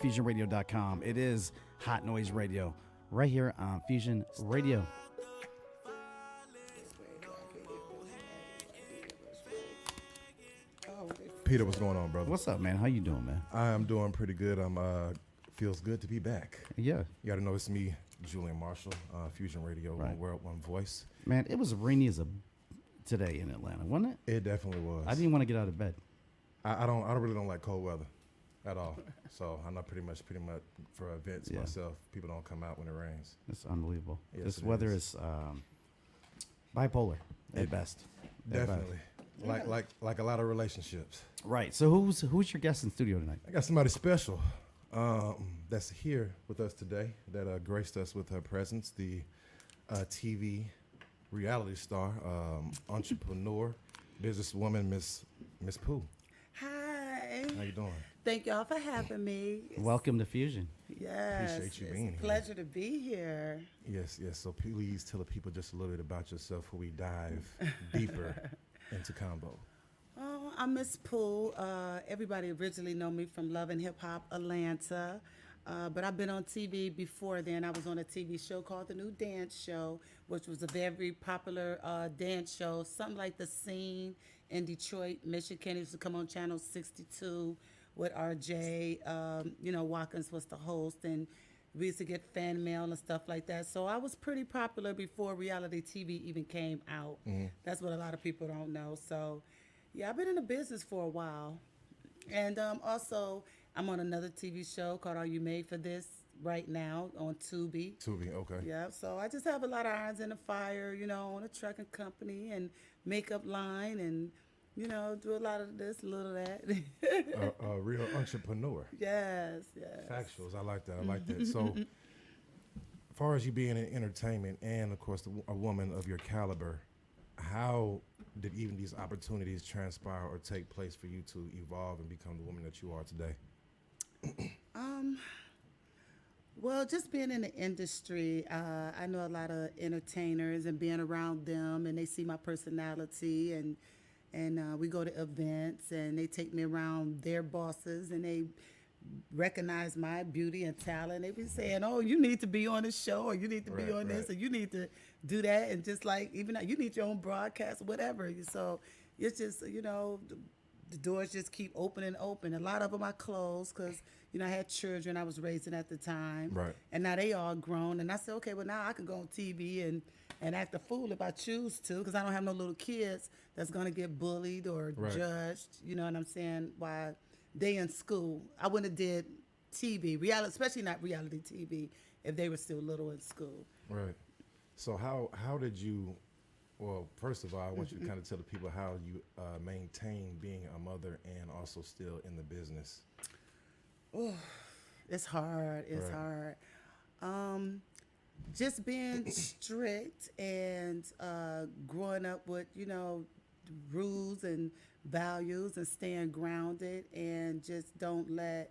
FusionRadio.com. It is Hot Noise Radio right here on Fusion Radio. Peter, what's going on, brother? What's up, man? How you doing, man? I am doing pretty good. Feels good to be back. Yeah. You got to know it's me, Julian Marshall, Fusion Radio, Right. One World, One Voice. Man, it was rainy as a today in Atlanta, wasn't it? It definitely was. I didn't want to get out of bed. I really don't like cold weather at all. So I'm not pretty much for events myself. People don't come out when it rains. It's unbelievable. Yes, This it weather is. is bipolar at best. At Definitely. best. Like a lot of relationships. Right. So who's your guest in studio tonight? I got somebody special that's here with us today that graced us with her presence, the TV reality star, entrepreneur, businesswoman, Ms Pooh. Hi. How you doing? Thank y'all for having me. Welcome to Fusion. Yes. Appreciate you it's being a here. pleasure to be here. Yes. So please tell the people just a little bit about yourself before we dive deeper into combo. Oh, I'm Ms Pooh. Everybody originally know me from Love and Hip Hop Atlanta. But I've been on TV before then. I was on a TV show called The New Dance Show, which was a very popular dance show, something like The Scene in Detroit, Michigan. It used to come on Channel 62 with RJ. Watkins was the host, and we used to get fan mail and stuff like that. So I was pretty popular before reality TV even came out. Mm-hmm. That's what a lot of people don't know. So, yeah, I've been in the business for a while. And also, I'm on another TV show called Are You Made for This right now on Tubi. Tubi, okay. Yeah, so I just have a lot of irons in the fire, on a trucking company and makeup line and, do a lot of this, a little of that. A real entrepreneur. Yes. Factuals, I like that. So, as far as you being in entertainment and, of course, a woman of your caliber, how did even these opportunities transpire or take place for you to evolve and become the woman that you are today? Well, just being in the industry, I know a lot of entertainers and being around them, and they see my personality, and we go to events, and they take me around their bosses, and they recognize my beauty and talent. They be saying, "Oh, you need to be on this show, or you need to be on this, or you need to do that," and just like even you need your own broadcast, whatever. So it's just the doors just keep opening. A lot of them I closed because I had children I was raising at the time, right? And now they all grown, and I said, okay, well now I can go on TV and act a fool if I choose to, because I don't have no little kids that's gonna get bullied or judged. You know what I'm saying? While they in school, I wouldn't have did TV, reality, especially not reality TV, if they were still little in school. Right. So how did you? Well, first of all, I want you to kind of tell the people how you maintain being a mother and also still in the business. Oh, it's hard. It's hard. Just being strict and growing up with, rules and values and staying grounded, and just don't let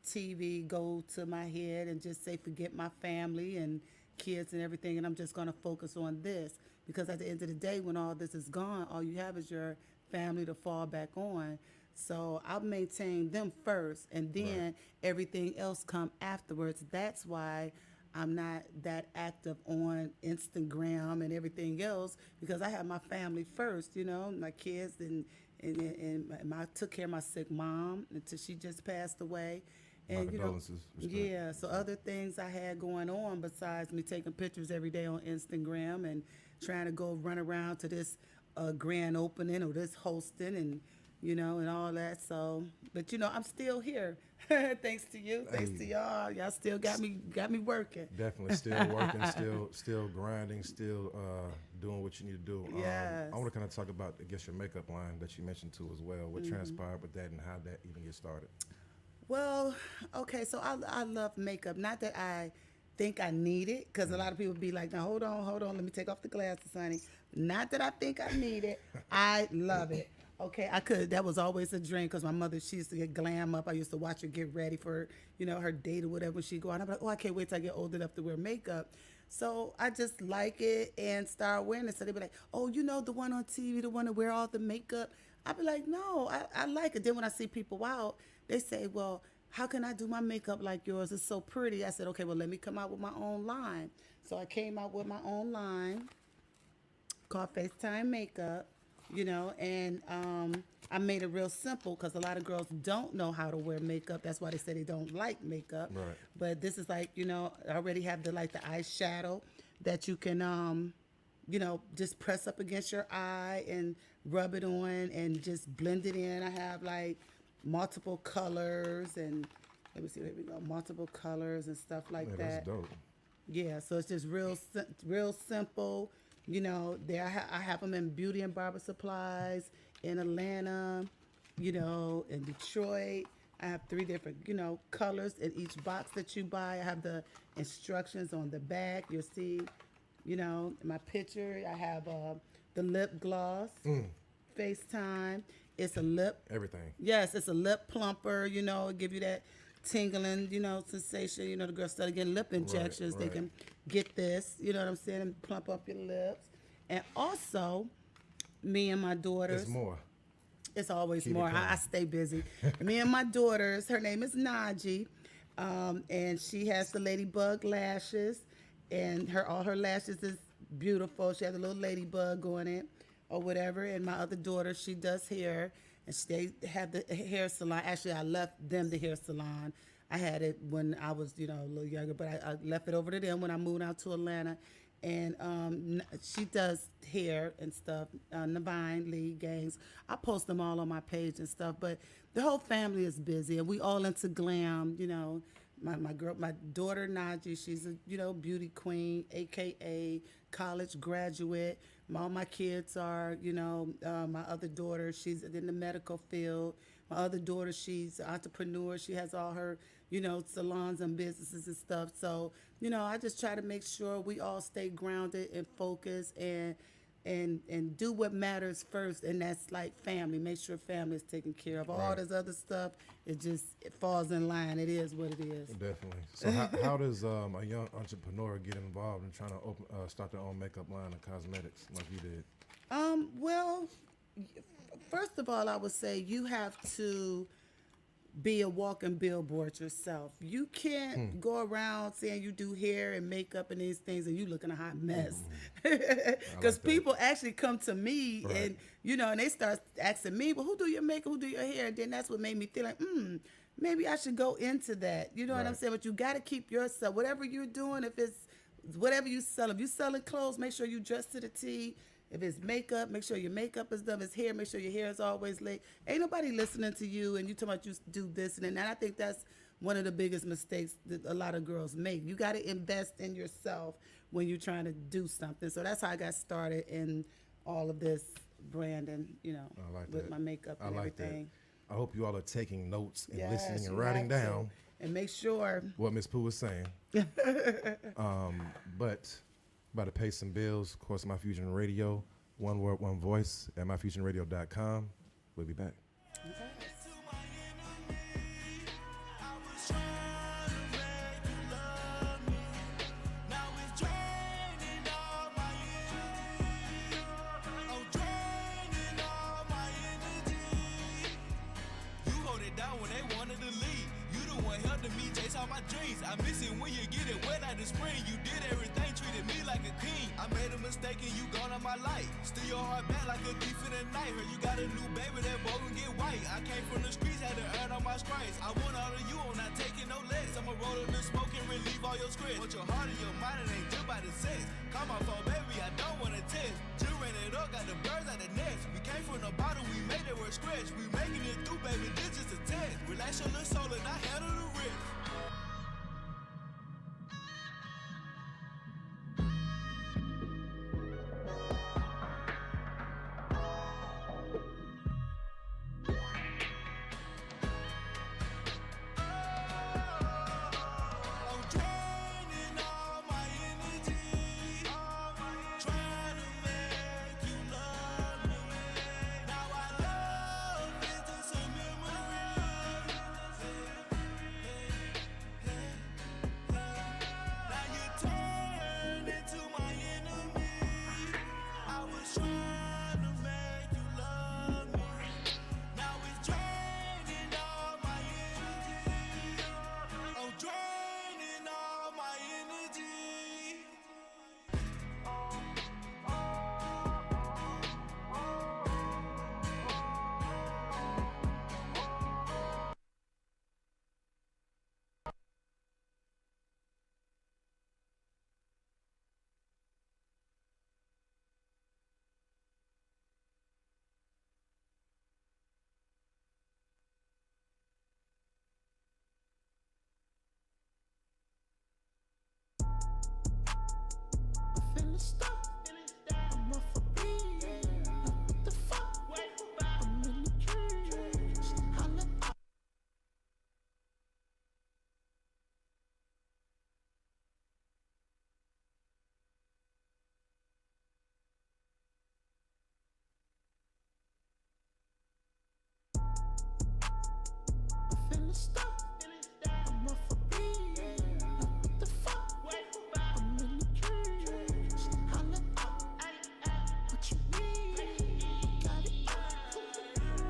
TV go to my head and just say forget my family and kids and everything, and I'm just going to focus on this. Because at the end of the day, when all this is gone, all you have is your family to fall back on. So I'll maintain them first, and then everything else come afterwards. That's why I'm not that active on Instagram and everything else, because I have my family first, my kids, and I took care of my sick mom until she just passed away. And so other things I had going on besides me taking pictures every day on Instagram and trying to go run around to this grand opening or this hosting and and all that. So, but I'm still here. Thanks to you, thanks to y'all. Y'all still got me working. Definitely still working, still grinding, still doing what you need to do. Yes. I want to kind of talk about, I guess, your makeup line that you mentioned too as well. What transpired with that and how that even get started? Well, okay, so I love makeup. Not that I think I need it, because a lot of people be like, now hold on, let me take off the glasses, honey. Not that I think I need it. I love it. Okay, that was always a dream, because my mother, she used to get glam up. I used to watch her get ready for, her date or whatever when she'd go out. I'm like, oh, I can't wait till I get old enough to wear makeup. So I just like it and start wearing it. So they'd be like, oh, the one on TV, the one to wear all the makeup. I'd be like, no, I like it. Then when I see people out, they say, well, how can I do my makeup like yours? It's so pretty. I said, okay, well, let me come out with my own line. So I came out with my own line called FaceTime Makeup, and I made it real simple because a lot of girls don't know how to wear makeup. That's why they say they don't like makeup. Right. But this is like, I already have the eyeshadow that you can, just press up against your eye and rub it on and just blend it in. I have like multiple colors and let me see, there we go, multiple colors and stuff like that. That's dope. Yeah, so it's just real simple. I have them in beauty and barber supplies in Atlanta, in Detroit. I have 3 different, colors in each box that you buy. I have the instructions on the back. You'll see, in my picture, I have the lip gloss, FaceTime. It's a lip. Everything. Yes, it's a lip plumper, it give you that tingling, sensation. The girls start getting lip injections. Right. They can get this, you know what I'm saying, and plump up your lips. And also, me and my daughters. There's more. It's always Keep more. it coming. I stay busy. Me and my daughters, her name is Noize, and she has the ladybug lashes, and all her lashes is beautiful. She has a little ladybug going in or whatever. And my other daughter, she does hair, and they have the hair salon. Actually, I left them the hair salon. I had it when I was, a little younger, but I left it over to them when I moved out to Atlanta. And she does hair and stuff, Navine Lee Gangs. I post them all on my page and stuff, but the whole family is busy, and we all into glam, My daughter Najee, she's a beauty queen, aka college graduate. All my kids are, my other daughter, she's in the medical field. My other daughter, she's an entrepreneur. She has all her, salons and businesses and stuff. So, I just try to make sure we all stay grounded and focused and do what matters first, and that's like family. Make sure family is taken care of. All Right. this other stuff, it falls in line. It is what it is. Definitely. So how does a young entrepreneur get involved in trying to start their own makeup line of cosmetics like you did? Well, first of all, I would say you have to be a walking billboard yourself. You can't go around saying you do hair and makeup and these things and you looking a hot mess. Because people actually come to me Right. and they start asking me, well, who do your makeup, who do your hair? And then that's what made me feel like, maybe I should go into that. You know what I'm Right. saying? But you got to keep yourself, whatever you're doing, if it's whatever you sell. If you're selling clothes, make sure you dress to the T. If it's makeup, make sure your makeup is done. If it's hair, make sure your hair is always laid. Ain't nobody listening to you and you talking about you do this and that. And I think that's one of the biggest mistakes that a lot of girls make. You got to invest in yourself when you're trying to do something. So that's how I got started in all of this branding, I like with that. my makeup and I like everything. that. I hope you all are taking notes and Yes, listening and you writing have to. down And make sure. what Ms Pooh was saying. But about to pay some bills. Of course, My Fusion Radio, one word, one voice at myfusionradio.com. We'll be back. My dreams, I miss it when you get it wet like the spring. You did everything, treated me like a king. I made a mistake and you gone out my life. Steal your heart back like a thief in the night. Heard you got a new baby, that boy gon' get white. I came from the streets, had to earn all my stripes. I want all of you, I'm not taking no less. I'ma roll up the smoke and relieve all your stress. Want your heart and your mind, it ain't just by the sex. Call my phone, baby, I don't wanna test. Jill ran it up, got the birds out the nest. We came from the bottom, we made it work scratch. We making it through, baby, this just a test. Relax your little soul and I handle the rest. feeling stuck. I'm off a beat. What the fuck? I'm in the trees. Holla out. I'm feeling stuck. I'm off a beat. What the fuck? I'm in the trees. Holla out. What you need? Got it.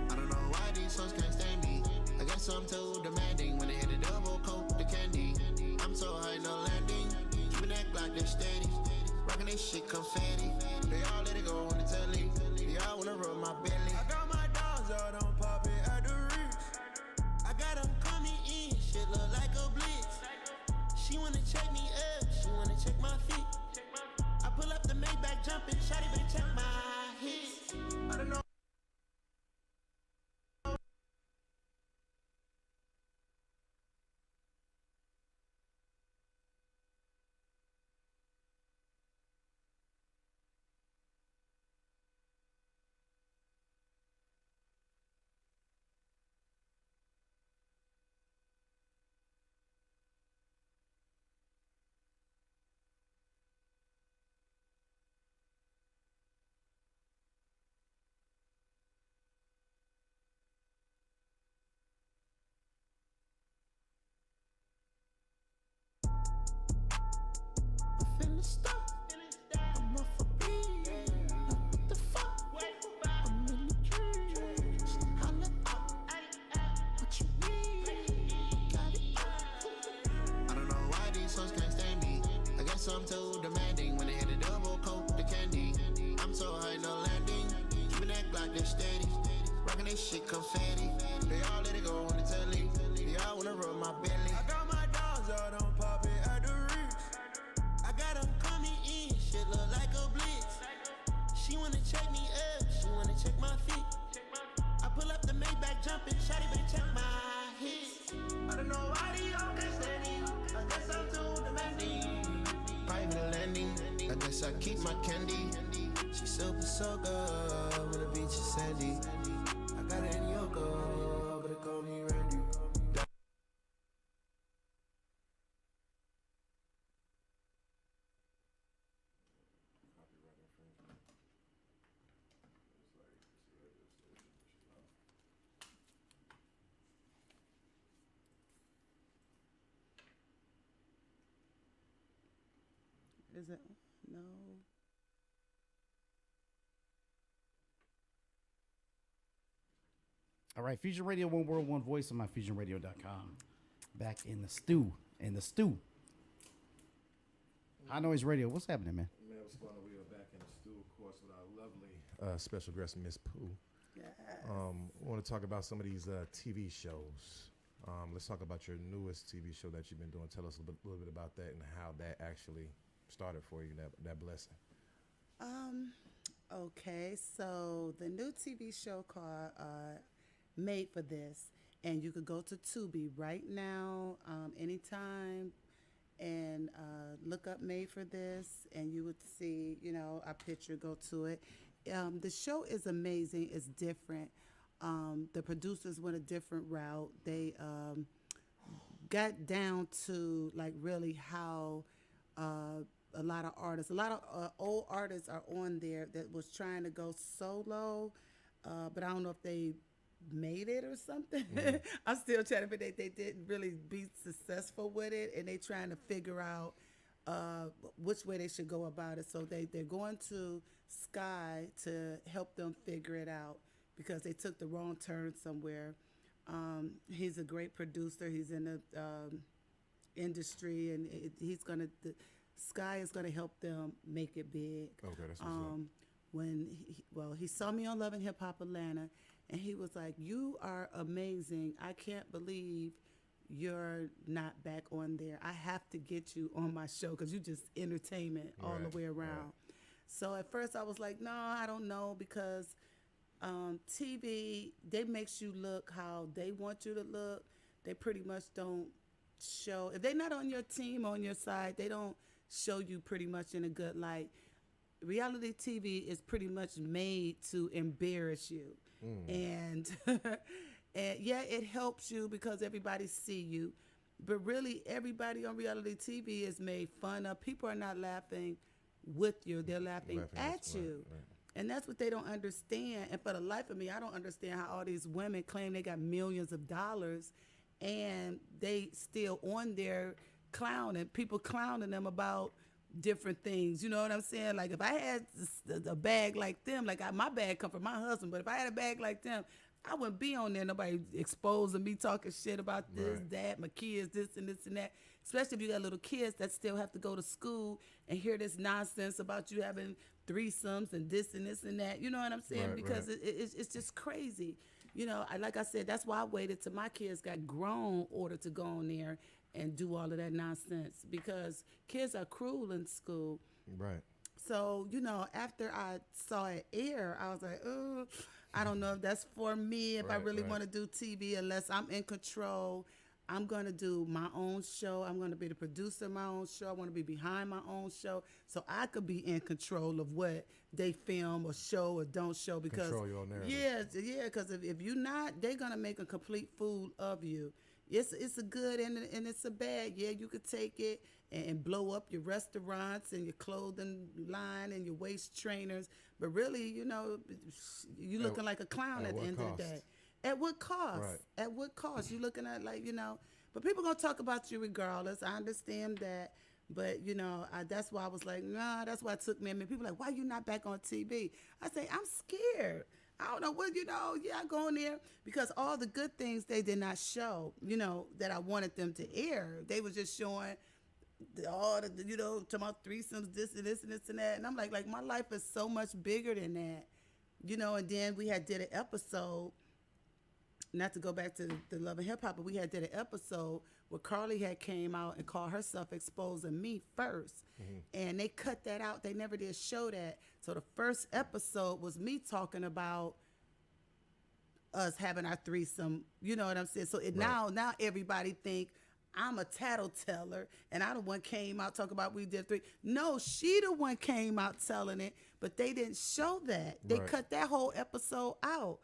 I don't know why these songs can't stand me. I guess I'm too demanding when they hit a double coat the candy. I'm so high, no landing. Keeping that Glock that's steady. Rocking this shit confetti. They all let it go on the telly. They all wanna rub my belly. I got my dogs out on pop it at the reach. I got them coming in. Shit look like a blitz. She wanna check me up. She wanna check my feet. I pull up the Maybach jumping. Shawty better check my hits. I don't know. I'm feeling stuck. I'm off a beat. What the fuck? I'm in the trees. Holla out. What you need? Got it. I don't know why these songs can't stand me. I guess I'm too demanding when they hit a double coat the candy. I'm so high, no landing. Keeping that Glock that's steady. Rocking this shit confetti. They all let it go on the telly. They all wanna rub my belly. I got my dogs out on pop it at the reach. I got them coming in. Shit look like a blitz. She wanna check me up. She wanna check my feet. I pull up the Maybach jumping. Shawty better check my hits. I don't know why they all can't stand me. I guess I'm too demanding. Private landing. I guess I keep my candy. She super so good when the beach is sandy. I got it in Yoko, but it call me Randy. Is it? No. All right, Fusion Radio, one world, one voice on myfusionradio.com. Back in the stew. High Noise Radio. What's happening, man? Man, what's going on? We are back in the studio, of course, with our lovely special guest, Ms Pooh. Yes. We want to talk about some of these TV shows. Let's talk about your newest TV show that you've been doing. Tell us a little bit about that and how that actually started for you, that blessing. Okay, so the new TV show called Made for This, and you could go to Tubi right now, anytime, and look up Made for This, and you would see, our picture, go to it. The show is amazing. It's different. The producers went a different route. They got down to like really how a lot of old artists are on there that was trying to go solo, but I don't know if they made it or something. I'm still trying to figure they didn't really be successful with it, and they trying to figure out which way they should go about it. So they're going to Sky to help them figure it out because they took the wrong turn somewhere. He's a great producer. He's in the industry, and Sky is gonna help them make it big. Okay, that's what's up. When he saw me on Love and Hip Hop Atlanta, and he was like, "You are amazing. I can't believe you're not back on there. I have to get you on my show because you just entertainment all the way around." Right. So at first I was like, "No, I don't know," because TV, they makes you look how they want you to look. They pretty much don't show, if they're not on your team, on your side, they don't show you pretty much in a good light. reality TV is pretty much made to embarrass you. And and yeah, it helps you because everybody see you. But really, everybody on reality TV is made fun of. People are not laughing with you. They're laughing at you. Right. And that's what they don't understand. And for the life of me, I don't understand how all these women claim they got millions of dollars and they still on there clowning, people clowning them about different things. You know what I'm saying? Like if I had a bag like them, like my bag come from my husband, but if I had a bag like them, I wouldn't be on there. Nobody exposing me, talking shit about this, that, my kids, this and this and that. Especially if you got little kids that still have to go to school and hear this nonsense about you having threesomes and this and this and that. You know what I'm saying? Right, because right. It's just crazy. You know, like I said, that's why I waited till my kids got grown in order to go on there and do all of that nonsense, because kids are cruel in school. Right. So, you know, after I saw it air, I was like, oh, I don't know if that's for me, if I really want to do TV, unless I'm in control. I'm going to do my own show. I'm going to be the producer of my own show. I want to be behind my own show so I could be in control of what they film or show or don't show. Because Control your narrative. yeah, because if you're not, they're going to make a complete fool of you. It's a good and it's a bad. Yeah, you could take it and blow up your restaurants and your clothing line and your waist trainers. But really, you know, you're looking like a clown at the end of the day. At what cost? Right. At what cost? You're looking at, like, you know, but people going to talk about you regardless. I understand that. But, you know, that's why I was like, nah, that's why it took me. I mean, people are like, why you not back on TV? I say, I'm scared. I don't know what, you know, yeah, I go in there because all the good things they did not show, you know, that I wanted them to air. They was just showing all the, you know, talking about threesomes, this and this and this and that. And I'm like my life is so much bigger than that, you know. And then we did an episode, not to go back to the Love and Hip Hop, but we did an episode where Carly had came out and called herself exposing me first. And they cut that out. They never did show that. So the first episode was me talking about us having our threesome. You know what I'm saying? So now everybody think I'm a tattleteller and I the one came out talking about we did three. No, she the one came out telling it, but they didn't show that. They cut that whole episode out.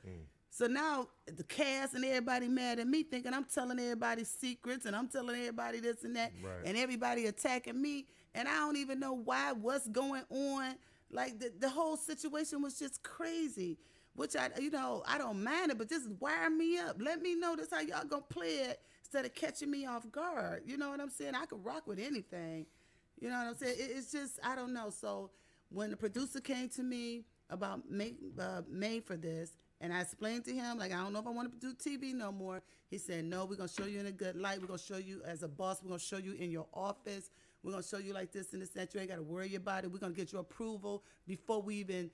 So now the cast and everybody mad at me, thinking I'm telling everybody secrets and I'm telling everybody this and that, and everybody attacking me, and I don't even know why, what's going on. Like the whole situation was just crazy, which I don't mind it, but just wire me up. Let me know this how y'all gonna play it instead of catching me off guard. You know what I'm saying? I could rock with anything. You know what I'm saying? It's just, I don't know. So when the producer came to me about made for this, and I explained to him, like, I don't know if I want to do TV no more. He said, no, we're going to show you in a good light. We're going to show you as a boss. We're going to show you in your office. We're going to show you like this and this, that. You ain't got to worry about it. We're going to get your approval before we even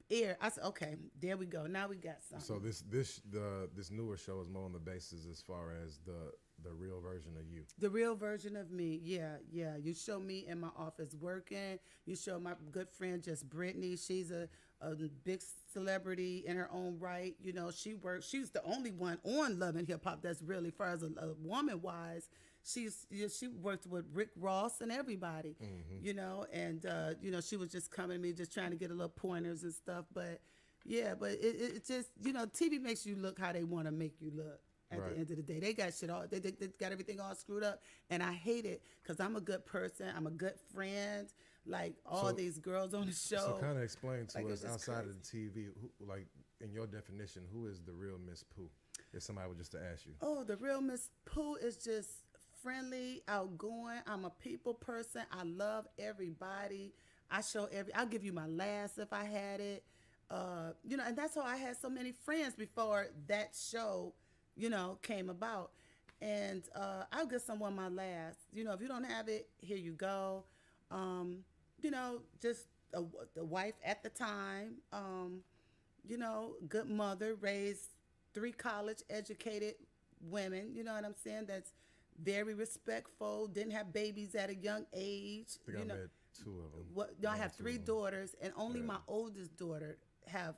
air. I said, okay, there we go. Now we got something. So this newer show is more on the basis as far as the real version of you. The real version of me, yeah. You show me in my office working. You show my good friend, just Brittany. She's a big celebrity in her own right. You know, she works. She's the only one on Love and Hip Hop that's really, as far as a woman wise. She worked with Rick Ross and everybody. You know, and you know, she was just coming to me, just trying to get a little pointers and stuff. But yeah, but it just, you know, TV makes you look how they want to make you look. At the end of the day, they got shit all. They got everything all screwed up, and I hate it because I'm a good person. I'm a good friend. Like all these girls on the show. So kind of explain to us outside crazy. of the TV, like in your definition, who is the real Ms Pooh? If somebody were just to ask you. Oh, the real Ms Pooh is just friendly, outgoing. I'm a people person. I love everybody. I'll give you my last if I had it. You know, and that's how I had so many friends before that show, you know, came about. And I'll give someone my last. You know, if you don't have it, here you go. You know, just the wife at the time. You know, good mother, raised 3 college-educated women. You know what I'm saying? That's very respectful. Didn't have babies at a young age. I think I met 2 of them. No, I have 3 daughters, and only my oldest daughter have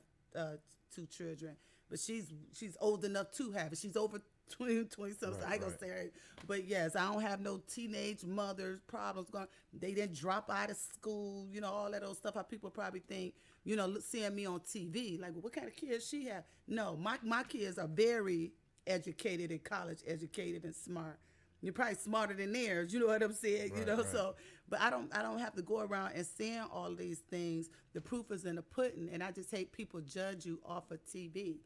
2 children. But she's old enough to have it. She's over 20 something. I ain't gonna say it. But yes, I don't have no teenage mothers problems going. They didn't drop out of school, you know, all that old stuff. How people probably think, you know, seeing me on TV, like, well, what kind of kids she have? No, my kids are very educated and college educated and smart. You're probably smarter than theirs, you know what I'm saying? Right, you know, right. so but I don't have to go around and saying all these things. The proof is in the pudding, and I just hate people judge you off of TV.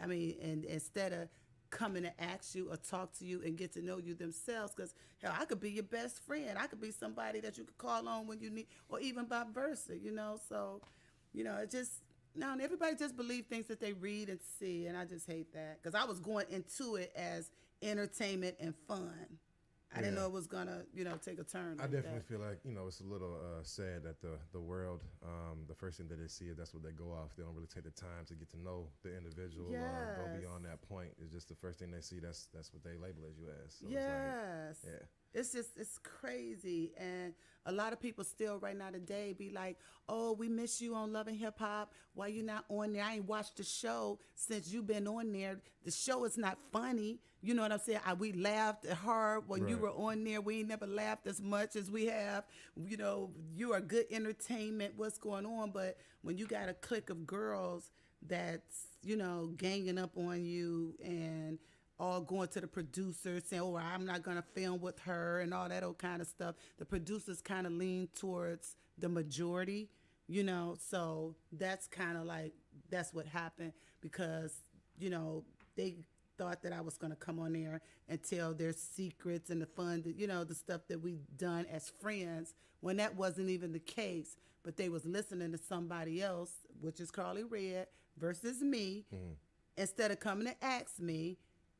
I mean, and instead of coming to ask you or talk to you and get to know you themselves, because hell, I could be your best friend. I could be somebody that you could call on when you need, or even vice versa, you know. So, you know, it just no, everybody just believe things that they read and see, and I just hate that because I was going into it as entertainment and fun. I didn't Yeah. know it was gonna, you know, take a turn. I Like definitely that. feel like, you know, it's a little sad that the world, the first thing that they see, that's what they go off. They don't really take the time to get to know the individual or go Yes. beyond that point. It's just the first thing they see. That's what they label as you as. So Yes. It's like, yeah. It's just, it's crazy. And a lot of people still right now today be like, oh, we miss you on Love and Hip Hop. Why you not on there? I ain't watched the show since you been on there. The show is not funny. You know what I'm saying? We laughed hard when you Right. were on there. We ain't never laughed as much as we have. You know, you are good entertainment. What's going on? But when you got a clique of girls that's, you know, ganging up on you and all going to the producers saying, oh, I'm not going to film with her and all that old kind of stuff. The producers kind of lean towards the majority, you know, so that's kind of like, that's what happened because, you know, they thought that I was going to come on there and tell their secrets and the fun, that, you know, the stuff that we done as friends when that wasn't even the case. But they was listening to somebody else, which is Carly Red versus me, instead of coming to ask me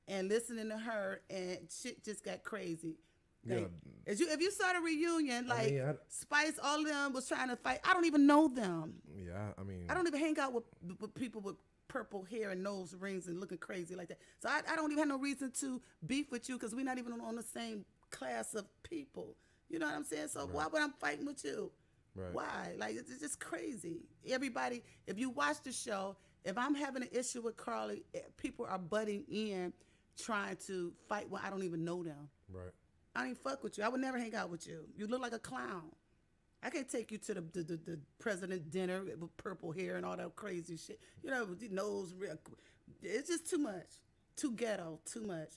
and listening to her, and shit just got crazy. Like, if you saw the reunion, like Spice, all of them was trying to fight. I don't even know them. Yeah, I mean, I don't even hang out with people with purple hair and nose rings and looking crazy like that. So I don't even have no reason to beef with you because we're not even on the same class of people. You know what I'm saying? So why would I fighting with you? Right. Why? Like, it's just crazy. Everybody, if you watch the show, if I'm having an issue with Carly, people are butting in trying to fight when I don't even know them. right. I don't even fuck with you. I would never hang out with you. You look like a clown. I can't take you to the president dinner with purple hair and all that crazy shit. You know, with the nose real. It's just too much. Too ghetto. Too much.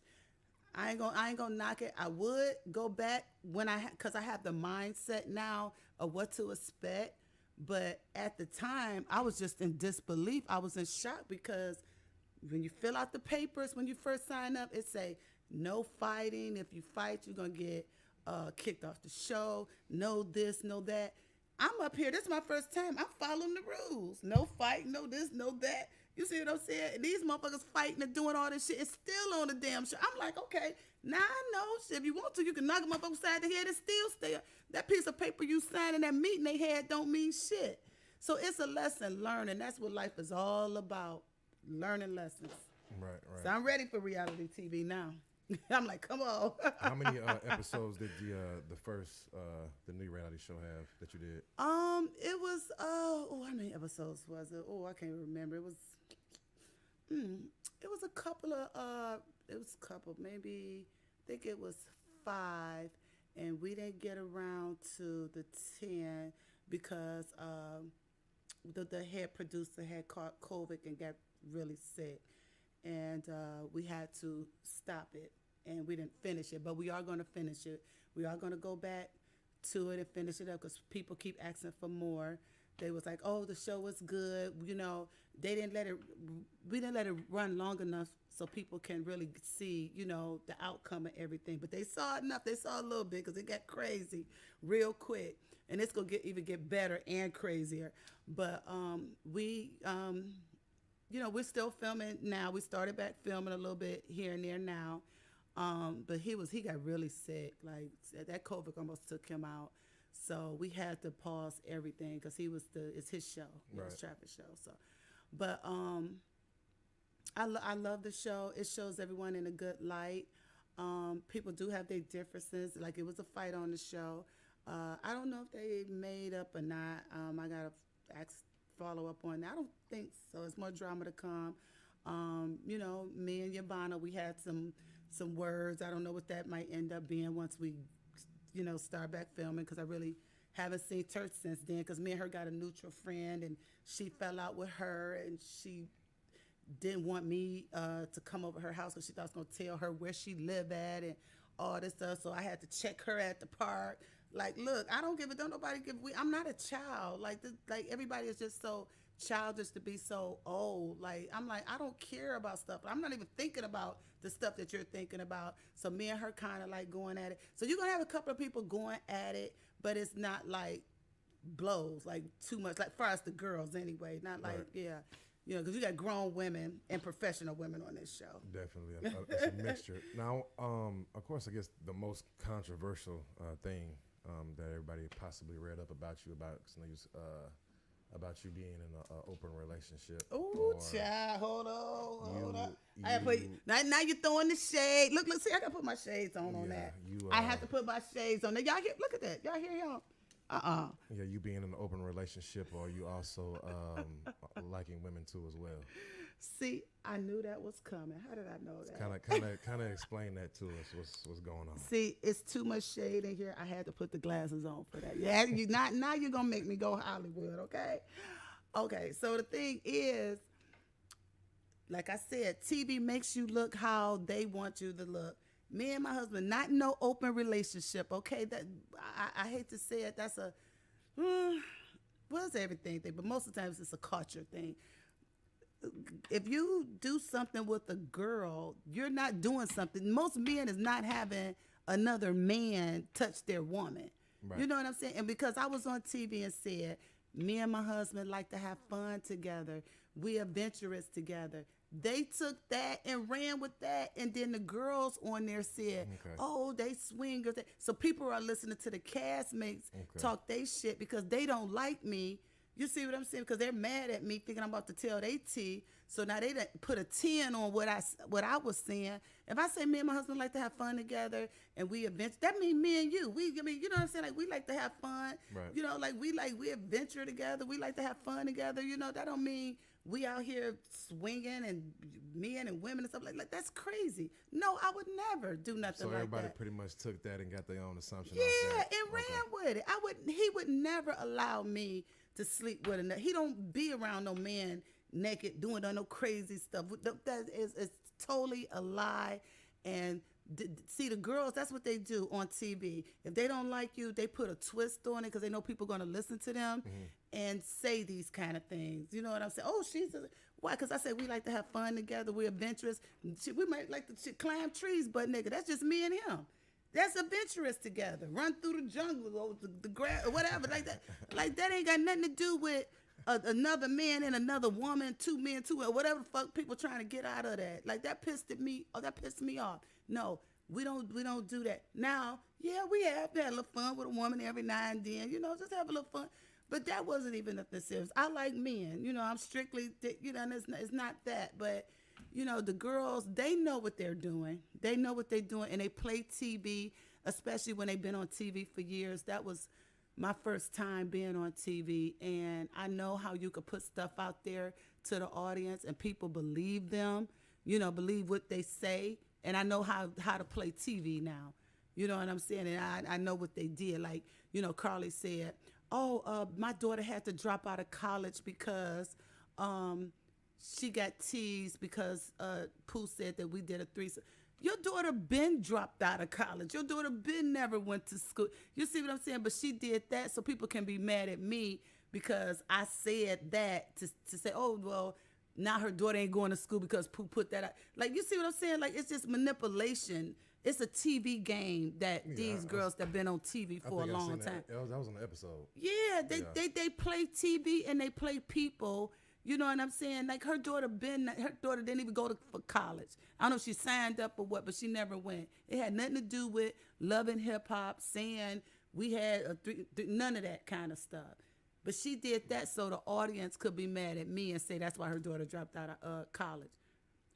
I ain't gonna knock it. I would go back when cause I have the mindset now of what to expect. But at the time, I was just in disbelief. I was in shock because when you fill out the papers, when you first sign up, it say no fighting. If you fight, you're gonna get kicked off the show. No this, no that. I'm up here. This is my first time. I'm following the rules. No fighting, no this, no that. You see what I'm saying? And these motherfuckers fighting and doing all this shit. It's still on the damn show. I'm like, okay, now I know. Shit, if you want to, you can knock a motherfucker upside the head and still stay. That piece of paper you signed in that meeting they had don't mean shit. So it's a lesson learned, and that's what life is all about. Learning lessons. Right, right. So I'm ready for reality TV now. I'm like, come on. How many episodes did the first the new reality show have that you did? It was how many episodes was it? Oh, I can't remember. It was a couple of maybe I think it was 5, and we didn't get around to the 10 because the head producer had caught COVID and got really sick, and we had to stop it, and we didn't finish it, but we are going to finish it. We are going to go back to it and finish it up because people keep asking for more. They was like, oh, the show was good. You know, we didn't let it run long enough so people can really see, you know, the outcome of everything. But they saw enough. They saw a little bit because it got crazy real quick. And it's going to even get better and crazier. But you know, we're still filming now. We started back filming a little bit here and there now. But he got really sick. Like, that COVID almost took him out. So we had to pause everything because it's his show. It was Travis' show. So, but I love the show. It shows everyone in a good light. People do have their differences. Like, it was a fight on the show. I don't know if they made up or not. I got to follow up on that. I don't think so. It's more drama to come. You know, me and Yabana, we had some some words. I don't know what that might end up being once we, start back filming, because I really haven't seen Church since then, because me and her got a neutral friend, and she fell out with her, and she didn't want me to come over her house because she thought I was going to tell her where she lived at and all this stuff. So I had to check her at the park. Like, look, I don't give it. Don't nobody give. I'm not a child. Like everybody is just so childish to be so old. Like, I'm like, I don't care about stuff. I'm not even thinking about the stuff that you're thinking about. So me and her kind of like going at it. So you're gonna have a couple of people going at it, but it's not like blows, like too much. Like, for us, the girls anyway. Not like, yeah. Because you got grown women and professional women on this show. Definitely, it's a mixture. Now, of course, I guess the most controversial thing that everybody possibly read up about you about you being in an open relationship. Oh, child, hold on. Now you're throwing the shade. Look, see, I gotta put my shades on that. I have to put my shades on. Now y'all hear? Look at that. Y'all hear y'all? Yeah, you being in an open relationship, or you also liking women too as well. See, I knew that was coming. How did I know that? Kind of explain that to us. What's going on? See, it's too much shade in here. I had to put the glasses on for that. Yeah, now you're gonna make me go Hollywood, okay? Okay. So the thing is, like I said, TV makes you look how they want you to look. Me and my husband, not no open relationship, okay? That I hate to say it. That's a it's everything thing, but most of the times it's a culture thing. If you do something with a girl, you're not doing something. Most men is not having another man touch their woman. Right. You know what I'm saying? And because I was on TV and said, me and my husband like to have fun together. We adventurous together. They took that and ran with that, and then the girls on there said, "Oh, they swingers." So people are listening to the castmates talk they shit because they don't like me. You see what I'm saying? Because they're mad at me, thinking I'm about to tell they tea. So now they done put a 10 on what I was saying. If I say me and my husband like to have fun together and we adventure, that means me and you. You know what I'm saying? Like, we like to have fun. Right. Like we adventure together. We like to have fun together. That don't mean we out here swinging and men and women and stuff like that's crazy. No, I would never do nothing like that. So everybody pretty much took that and got their own assumption. Yeah, and ran with it. He would never allow me to sleep with another. He don't be around no man naked doing no crazy stuff. That is totally a lie. And see, the girls, that's what they do on TV. If they don't like you, they put a twist on it because they know people are going to listen to them and say these kind of things. You know what I'm saying? Oh, why? Because I said we like to have fun together. We're adventurous. We might like to climb trees, but nigga, that's just me and him. That's adventurous together. Run through the jungle or the grass or whatever like that. Like, that ain't got nothing to do with another man and another woman, two men, or whatever the fuck people trying to get out of that. Like, that pissed me off. No, we don't do that. Now, yeah, we have had a little fun with a woman every now and then. Just have a little fun. But that wasn't even nothing serious. I like men. I'm strictly, and it's not that. But the girls, they know what they're doing. They know what they're doing, and they play TV, especially when they've been on TV for years. That was my first time being on TV, and I know how you could put stuff out there to the audience, and people believe them, believe what they say, and I know how to play TV now. You know what I'm saying? And I know what they did. Like, Carly said, my daughter had to drop out of college because she got teased because Pooh said that we did a threesome. Your daughter been dropped out of college. Your daughter been never went to school. You see what I'm saying? But she did that so people can be mad at me because I said that to say, oh, well, now her daughter ain't going to school because Pooh put that out. Like, you see what I'm saying? Like, it's just manipulation. It's a TV game that these girls that been on TV for a long time. That was on the episode. Yeah, they play TV and they play people. You know what I'm saying? Like, her daughter didn't even go for college. I don't know if she signed up or what, but she never went. It had nothing to do with loving hip hop, saying we had none of that kind of stuff. But she did that so the audience could be mad at me and say that's why her daughter dropped out of college.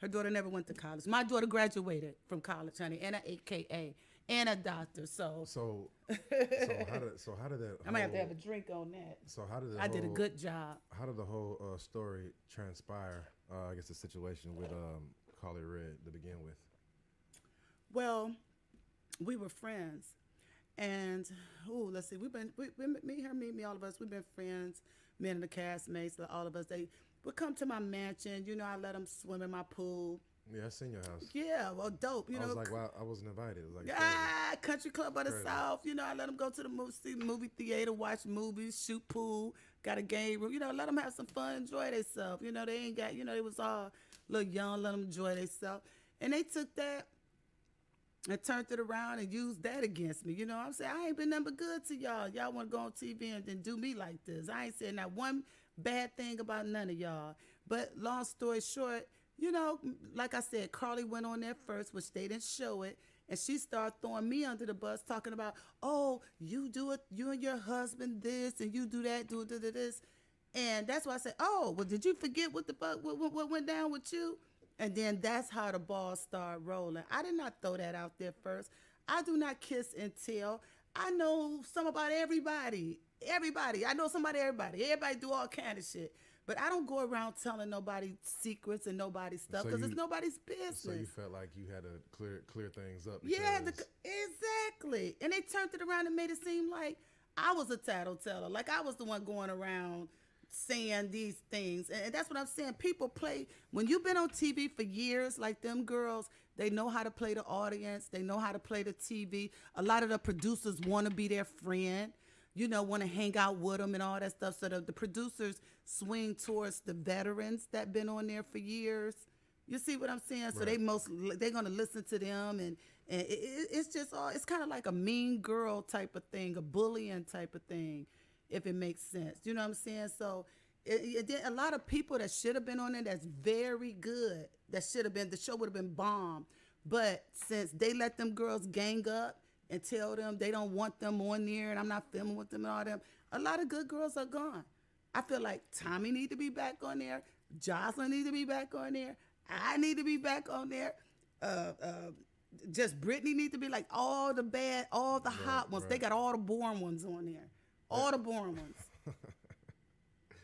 Her daughter never went to college. My daughter graduated from college, honey, and an AKA and a doctor. So how did that? I might have to have a drink on that. So how did I did a good job. How did the whole story transpire? I guess the situation with Carly Red to begin with. Well, we were friends, and let's see, me, all of us, we've been friends. Me and the castmates, all of us, they would come to my mansion. You know, I let them swim in my pool. Yeah, I seen your house. Yeah, well, dope. You I know, was like, wow, I wasn't invited. It was like, Country Club of the Crazy. South. You know, I let them go to the movie theater, watch movies, shoot pool, got a game room. You know, let them have some fun, enjoy themselves. You know, they ain't got, you know, they was all a little young, let them enjoy themselves. And they took that and turned it around and used that against me. You know what I'm saying? I ain't been nothing but good to y'all. Y'all want to go on TV and then do me like this. I ain't saying not one bad thing about none of y'all. But long story short, you know, like I said, Carly went on there first, which they didn't show it. And she started throwing me under the bus, talking about, oh, you do it, you and your husband this, and you do that, do this. And that's why I said, oh, well, did you forget what went down with you? And then that's how the ball started rolling. I did not throw that out there first. I do not kiss and tell. I know some about everybody. Everybody. I know somebody, everybody. Everybody do all kind of shit. But I don't go around telling nobody secrets and nobody's stuff because it's nobody's business. So you felt like you had to clear things up. Yeah, exactly. And they turned it around and made it seem like I was a tattleteller. Like I was the one going around saying these things. And that's what I'm saying. People play, when you've been on TV for years, like them girls, they know how to play the audience. They know how to play the TV. A lot of the producers want to be their friend, you know, want to hang out with them and all that stuff. So the producers swing towards the veterans that been on there for years. You see what I'm saying? So Right. they're going to listen to them. And it's just all, it's kind of like a mean girl type of thing, a bullying type of thing, if it makes sense. You know what I'm saying? So a lot of people that should have been on there that's very good, that should have been, the show would have been bombed. But since they let them girls gang up and tell them they don't want them on there and I'm not filming with them and all them, a lot of good girls are gone. I feel like Tommy need to be back on there. Jocelyn need to be back on there. I need to be back on there. Just Brittany need to be like all the hot ones. right. They got all the boring ones on there. All the boring ones.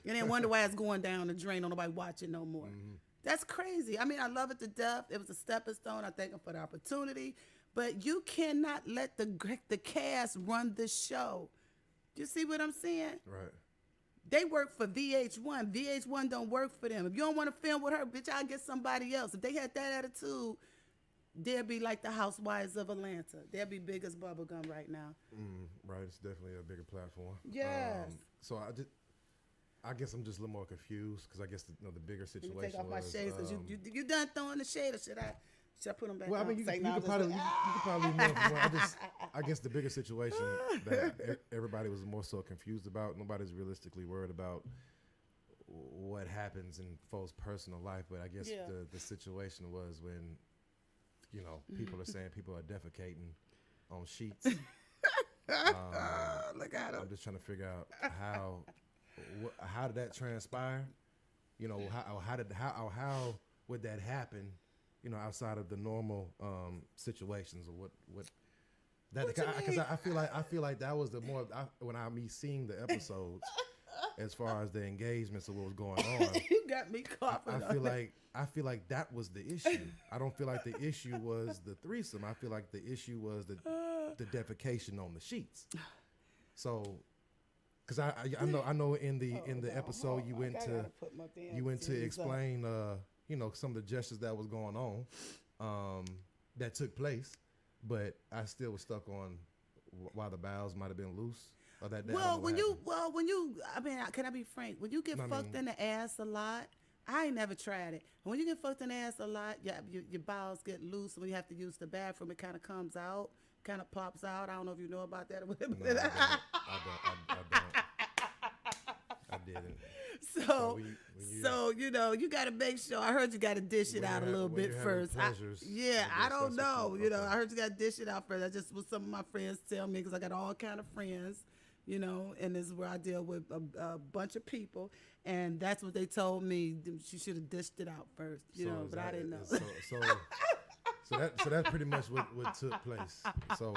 And then wonder why it's going down the drain. Don't nobody watching no more. Mm-hmm. That's crazy. I mean, I love it to death. It was a stepping stone. I thank them for the opportunity. But you cannot let the cast run the show. You see what I'm saying? Right. They work for VH1. VH1 don't work for them. If you don't want to film with her, bitch, I'll get somebody else. If they had that attitude, they'll be like the Housewives of Atlanta. They'll be big as bubblegum right now. Right. It's definitely a bigger platform. Yes. So I guess I'm just a little more confused because I guess the bigger Let situation me take off my was, shades because you done throwing the shade, or should I put them back Well, I on? mean, you Say, could "Nah, I'm just probably like, you could probably more. I guess the bigger situation that everybody was more so confused about. Nobody's realistically worried about what happens in folks' personal life, but I guess Yeah. the situation was when people are saying people are defecating on sheets. Look at I'm them. just trying to figure out how did that transpire? How would that happen? Outside of the normal situations, or what that, What you because mean? I feel like that was the more when me seeing the episodes as far as the engagements of what was going on. You got me coughing. I feel like that was the issue. I don't feel like the issue was the threesome. I feel like the issue was the defecation on the sheets. So, because I know in the episode you went to explain some of the gestures that was going on that took place, but I still was stuck on why the bowels might have been loose. Or that I mean, can I be frank? When you get fucked in the ass a lot, I ain't never tried it. When you get fucked in the ass a lot, your bowels get loose. When you have to use the bathroom, it kind of comes out, kind of pops out. I don't know if you know about that. No, I don't. I didn't. So you got to make sure. I heard you got to dish it out a little bit first. I don't know. I heard you got to dish it out first. That's just what some of my friends tell me because I got all kind of friends, and this is where I deal with a bunch of people, and that's what they told me. She should have dished it out first, but I didn't know. So that's pretty much what took place. So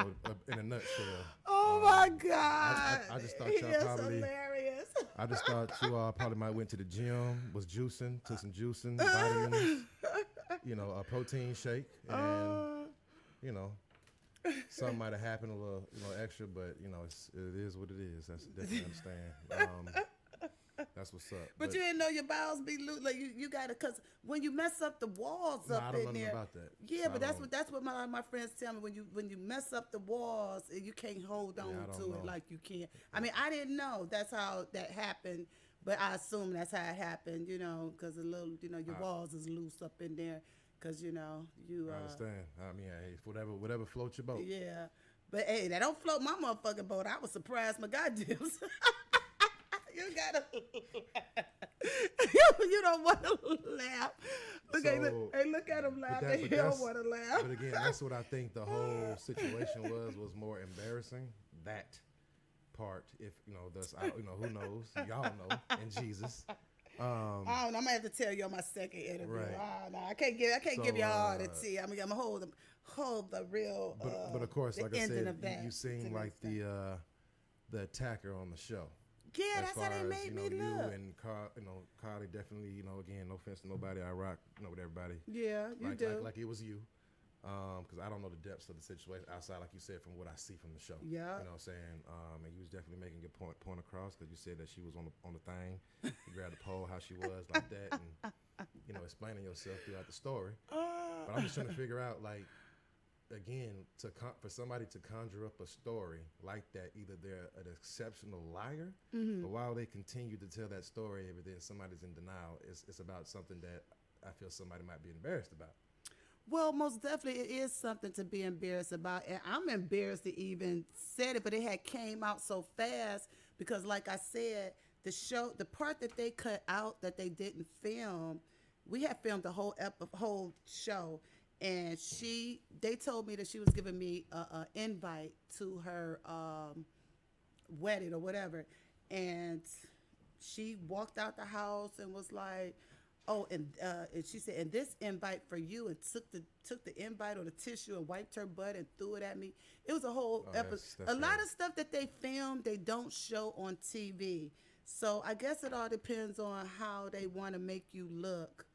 in a nutshell. Oh my God! I just thought y'all probably. Hilarious. I just thought you all probably might went to the gym, was juicing, took some juicing, vitamins, a protein shake, and you know, something might have happened a little, extra, but it is what it is. That's definitely understand. That's what's up. But you didn't know your bowels be loose. Like you gotta, cause when you mess up the walls No, up I don't in know there. nothing about that. Yeah, So but I that's don't- what my friends tell me. When you mess up the walls, you can't hold on I don't to it know. like you can. I mean, I didn't know that's how that happened, but I assume that's how it happened. Cause a little, your walls is loose up in there. Cause you. I understand. I mean, hey, whatever floats your boat. Yeah, but hey, that don't float my motherfucking boat. I was surprised my goddamn. You gotta. you don't want to laugh. Look at look at him laughing. He don't want to laugh. But again, that's what I think the whole situation was more embarrassing. That part, if who knows? Y'all know, and Jesus. I don't know. I'm gonna have to tell you on my second interview. Right. Oh, no, I can't give you all the tea. I'm gonna hold the real. But of course, the like I ending said, of that you seem to like next time. the attacker on the show. Yeah, As that's how far they as, made me you look. and Carly definitely, again, no offense to nobody, I rock, with everybody. Yeah, you like, do. Like it was you. Because I don't know the depths of the situation outside, like you said, from what I see from the show. Yeah. You know what I'm saying? And you was definitely making your point across because you said that she was on the thing. You grabbed the pole, how she was, like that, and, explaining yourself throughout the story. But I'm just trying to figure out, like, again, for somebody to conjure up a story like that, either they're an exceptional liar, but while they continue to tell that story, but then somebody's in denial, it's about something that I feel somebody might be embarrassed about. Well, most definitely it is something to be embarrassed about. And I'm embarrassed to even said it, but it had came out so fast because like I said, the part that they cut out that they didn't film, we had filmed the whole show. And they told me that she was giving me a invite to her wedding or whatever. And she walked out the house and was like, oh, and she said, and this invite for you, and took the invite or the tissue and wiped her butt and threw it at me. It was a whole episode. That's A lot right. of stuff that they filmed, they don't show on TV. So I guess it all depends on how they want to make you look.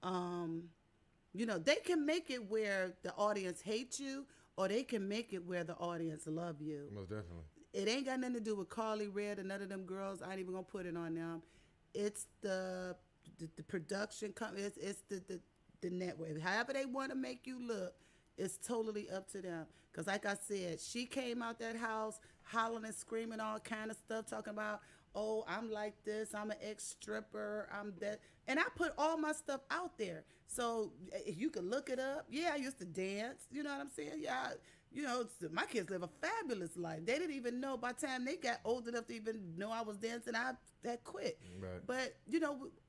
They can make it where the audience hates you, or they can make it where the audience love you. Most definitely. It ain't got nothing to do with Carly Red and none of them girls. I ain't even gonna put it on them. It's the production company. It's the network. However they want to make you look, it's totally up to them. Because like I said, she came out that house hollering and screaming all kind of stuff, talking about, oh, I'm like this, I'm an ex-stripper, I'm that. And I put all my stuff out there. So if you can look it up. Yeah, I used to dance. You know what I'm saying? Yeah, my kids live a fabulous life. They didn't even know by the time they got old enough to even know I was dancing, I had quit. Right. But,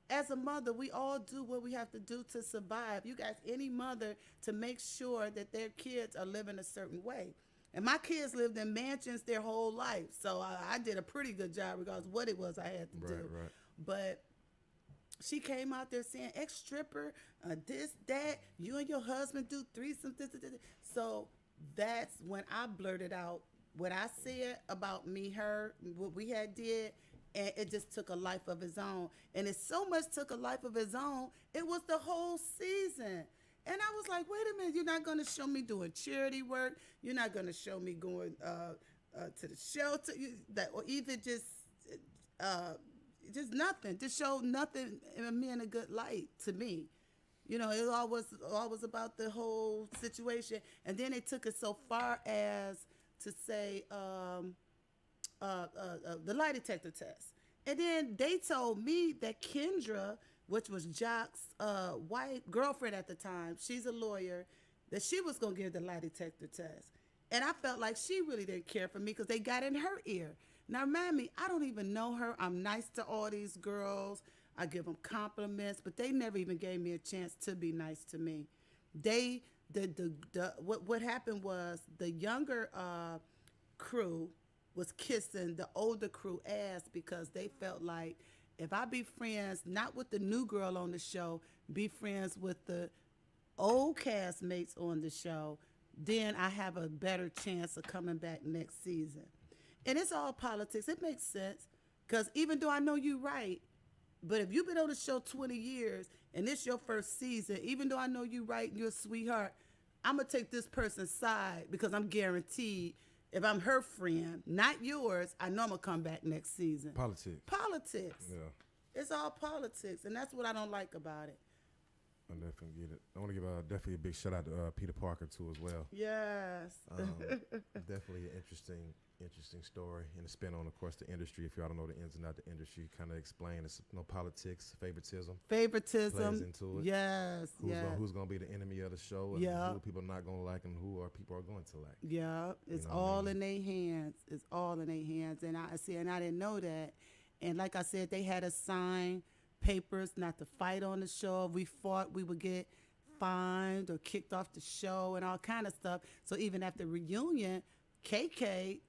as a mother, we all do what we have to do to survive. You guys, any mother, to make sure that their kids are living a certain way. And my kids lived in mansions their whole life. So I did a pretty good job regardless of what it was I had to do. Right. But she came out there saying, ex-stripper, this, that, you and your husband do threesomes, this. So that's when I blurted out what I said about me, her, what we had did. And it just took a life of its own. And it so much took a life of its own, it was the whole season. And I was like, wait a minute, you're not going to show me doing charity work. You're not going to show me going to the shelter, or even just nothing. Just show nothing in me in a good light to me. It always about the whole situation. And then they took it so far as to say, the lie detector test. And then they told me that Kendra, which was Jock's wife, girlfriend at the time, she's a lawyer, that she was going to give the lie detector test. And I felt like she really didn't care for me because they got in her ear. Now, remind me, I don't even know her. I'm nice to all these girls. I give them compliments, but they never even gave me a chance to be nice to me. What happened was the younger crew was kissing the older crew ass because they felt like if I be friends, not with the new girl on the show, be friends with the old castmates on the show, then I have a better chance of coming back next season. And it's all politics. It makes sense because even though I know you right, but if you've been on the show 20 years and this your first season, even though I know you right and you're a sweetheart, I'm going to take this person's side because I'm guaranteed if I'm her friend, not yours, I know I'm going to come back next season. Politics. Politics. Yeah. It's all politics, and that's what I don't like about it. I definitely get it. I want to give definitely a big shout out to Peter Parker too as well. Yes. Definitely an interesting story and a spin on, of course, the industry. If y'all don't know the ins and outs of the industry, kind of explain it's politics, favoritism. Favoritism. Plays into it. Yes. Who's gonna be the enemy of the show? And who people not gonna like and who are people are going to like. Yeah, it's You know what I all mean? in their hands. It's all in their hands, and I didn't know that. And like I said, they had us sign papers not to fight on the show. If we fought, we would get fined or kicked off the show and all kind of stuff. So even after reunion, KK,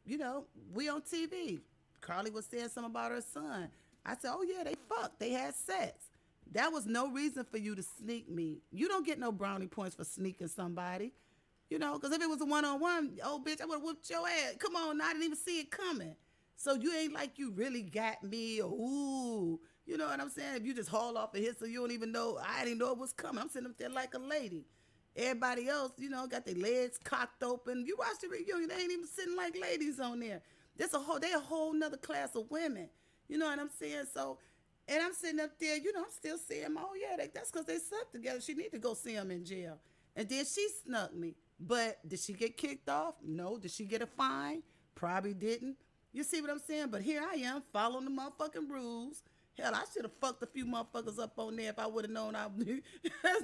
we on TV. Carly was saying something about her son. I said, oh yeah, they fucked. They had sex. That was no reason for you to sneak me. You don't get no brownie points for sneaking somebody. Because if it was a one-on-one, oh bitch, I would have whooped your ass. Come on, I didn't even see it coming. So you ain't like you really got me, or ooh, you know what I'm saying? If you just haul off a hit so you don't even know, I didn't know it was coming. I'm sitting up there like a lady. Everybody else, got their legs cocked open. You watch the reunion, they ain't even sitting like ladies on there. They a whole nother class of women. You know what I'm saying? So, and I'm sitting up there, I'm still seeing them. Oh yeah, that's because they slept together. She need to go see them in jail. And then she snuck me. But did she get kicked off? No. Did she get a fine? Probably didn't. You see what I'm saying? But here I am following the motherfucking rules. Hell, I should have fucked a few motherfuckers up on there if I would have known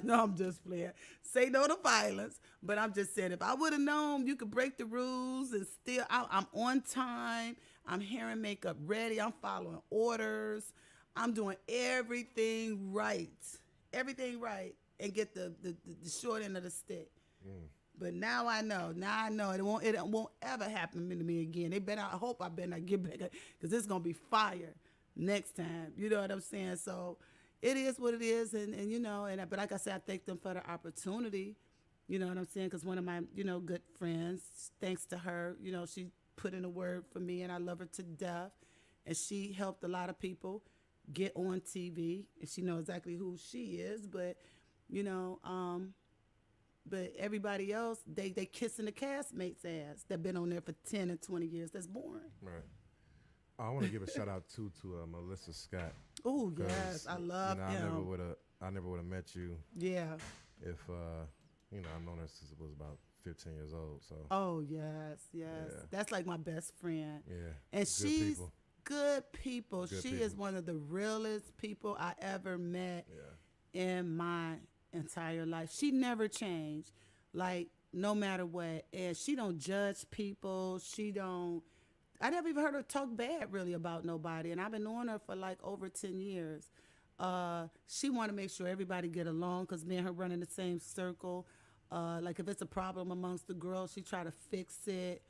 No, I'm just playing. Say no to violence. But I'm just saying, if I would have known you could break the rules and still, I'm on time. I'm hair and makeup ready. I'm following orders. I'm doing everything right. Everything right. And get the short end of the stick. But now I know. It won't ever happen to me again. I hope I better not get back because it's gonna be fire next time. You know what I'm saying? So it is what it is, but like I said, I thank them for the opportunity. You know what I'm saying? Because one of my good friends, thanks to her, she put in a word for me, and I love her to death, and she helped a lot of people get on TV, and she knows exactly who she is, but But everybody else, they kissing the castmates' ass that been on there for 10 and 20 years. That's boring. Right. I want to give a shout out to Melissa Scott. Oh yes, I love him. I never would have met you. Yeah. If I've known her since I was about 15 years old. So. Oh yes. Yeah. That's like my best friend. Yeah. And good she's people. Good people. Good she people. is one of the realest people I ever met in my entire life. She never changed, like no matter what, and she don't judge people. I never even heard her talk bad really about nobody, and I've been knowing her for like over 10 years. She want to make sure everybody get along because me and her run in the same circle. Like if it's a problem amongst the girls, she try to fix it.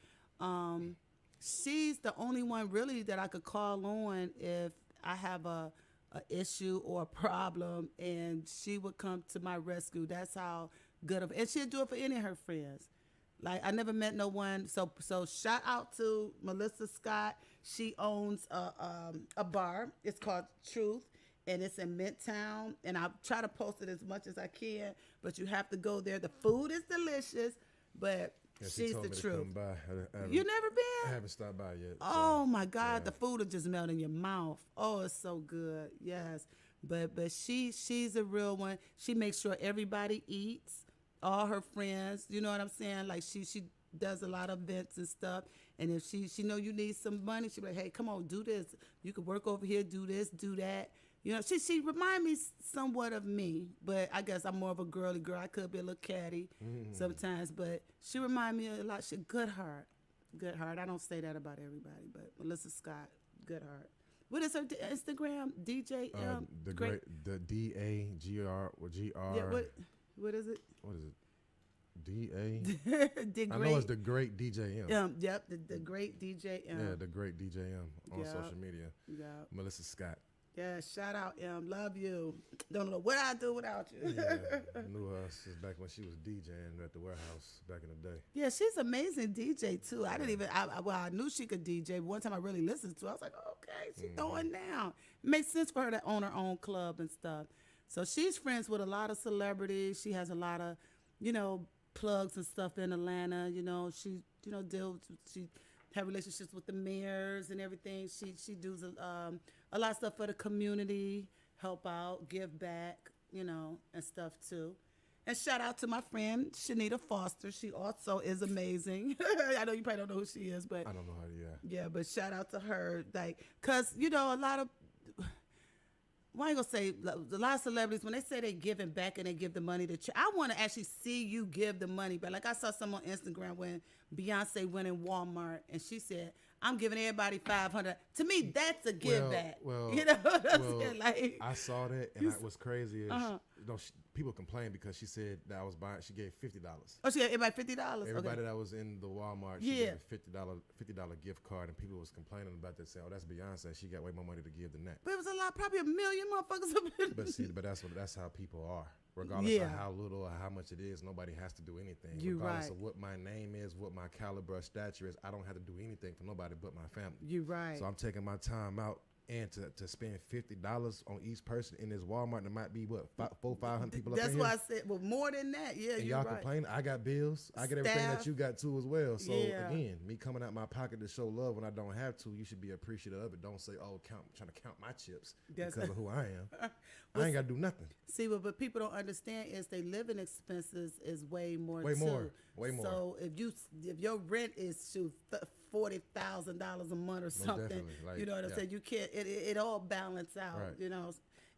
She's the only one really that I could call on if I have a issue or a problem, and she would come to my rescue. That's how good of, and she'd do it for any of her friends. Like I never met no one. So shout out to Melissa Scott. She owns a bar. It's called Truth, and it's in Midtown. And I try to post it as much as I can, but you have to go there. The food is delicious, but she's the truth. You never been? I haven't stopped by yet. Oh my God, the food will just melt in your mouth. Oh, it's so good. Yes. But she's a real one. She makes sure everybody eats, all her friends, you know what I'm saying? Like she does a lot of events and stuff. And if she know you need some money, she be like, hey, come on, do this. You could work over here, do this, do that. She remind me somewhat of me, but I guess I'm more of a girly girl. I could be a little catty sometimes, but she remind me a lot. She good heart. I don't say that about everybody, but Melissa Scott, good heart. What is her Instagram? DJ the DAGR or GR. Yeah, what is it? What is it? DA. I know it's the Great DJ M. Yep, the Great DJ M. Yeah, the Great DJ M on social media. Yeah. Melissa Scott. Yeah, shout out M. Love you. Don't know what I'd do without you. Yeah, I knew her since back when she was DJing at the warehouse back in the day. Yeah, she's amazing DJ too. I knew she could DJ, but one time I really listened to her, I was like, okay, she's throwing down. It makes sense for her to own her own club and stuff. So she's friends with a lot of celebrities. She has a lot of you know, plugs and stuff in Atlanta. You know, she, you know, she have relationships with the mayors and everything. She does a lot of stuff for the community, help out, give back, you know, and stuff too. And shout out to my friend Shanita Foster. She also is amazing. I know you probably don't know who she is, but I don't know how to. yeah, but shout out to her, like, cause you know a lot of. Well, I ain't gonna say a lot of celebrities when they say they giving back and they give the money to. I want to actually see you give the money back. Like I saw some on Instagram when Beyonce went in Walmart and she said, "I'm giving everybody 500." To me, that's a give back. Well, you know what I'm saying? Like I saw that, and what's crazy is you know, people complain because she said that I was buying. She gave $50. oh, she gave everybody $50. Everybody Okay. that was in the Walmart, she Yeah. gave a $50 gift card, and people was complaining about that. Saying, "Oh, that's Beyonce. She got way more money to give than that." But it was a lot, probably a million motherfuckers. But that's how people are. Regardless Yeah. of how little or how much it is, nobody has to do anything. You Regardless right. of what my name is, what my caliber or stature is, I don't have to do anything for nobody but my family. You right. So I'm taking my time out and to spend $50 on each person in this Walmart. There might be what 500 people up That's in why here. I said, well, more than that. Yeah, And you're y'all right. complain. I got bills. I get everything Staff. that you got too as well. So Yeah. again, me coming out my pocket to show love when I don't have to, you should be appreciative of it. Don't say, "Oh, trying to count my chips That's- because of who I am." I ain't got to do nothing. See, but people don't understand is they living expenses is way more. Way too. more. Way more. So if your rent is $40,000 a month or something, definitely. Like, you know what I'm yeah. saying. You can't. It all balance out. Right. You know.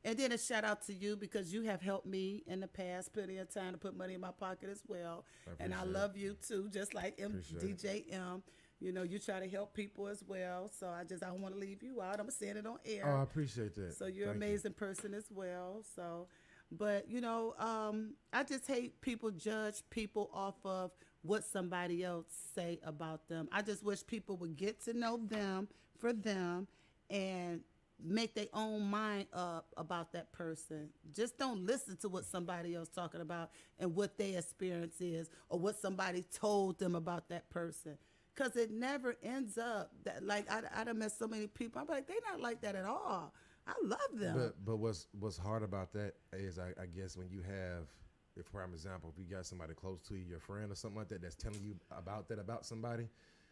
And then a shout out to you because you have helped me in the past plenty of time to put money in my pocket as well. And I appreciate love you too, just like Appreciate it. DJ M. You know, you try to help people as well. So I don't want to leave you out. I'm saying it on air. Oh, I appreciate that. So you're an Thank you. amazing person as well. So, but you know, I just hate people judge people off of what somebody else say about them. I just wish people would get to know them for them and make their own mind up about that person. Just don't listen to what somebody else talking about and what their experience is or what somebody told them about that person. Because it never ends up that, like, I done met so many people. I'm like, they not like that at all. I love them. But what's hard about that is I guess when you have, if for example, if you got somebody close to you, your friend or something like that, that's telling you about somebody,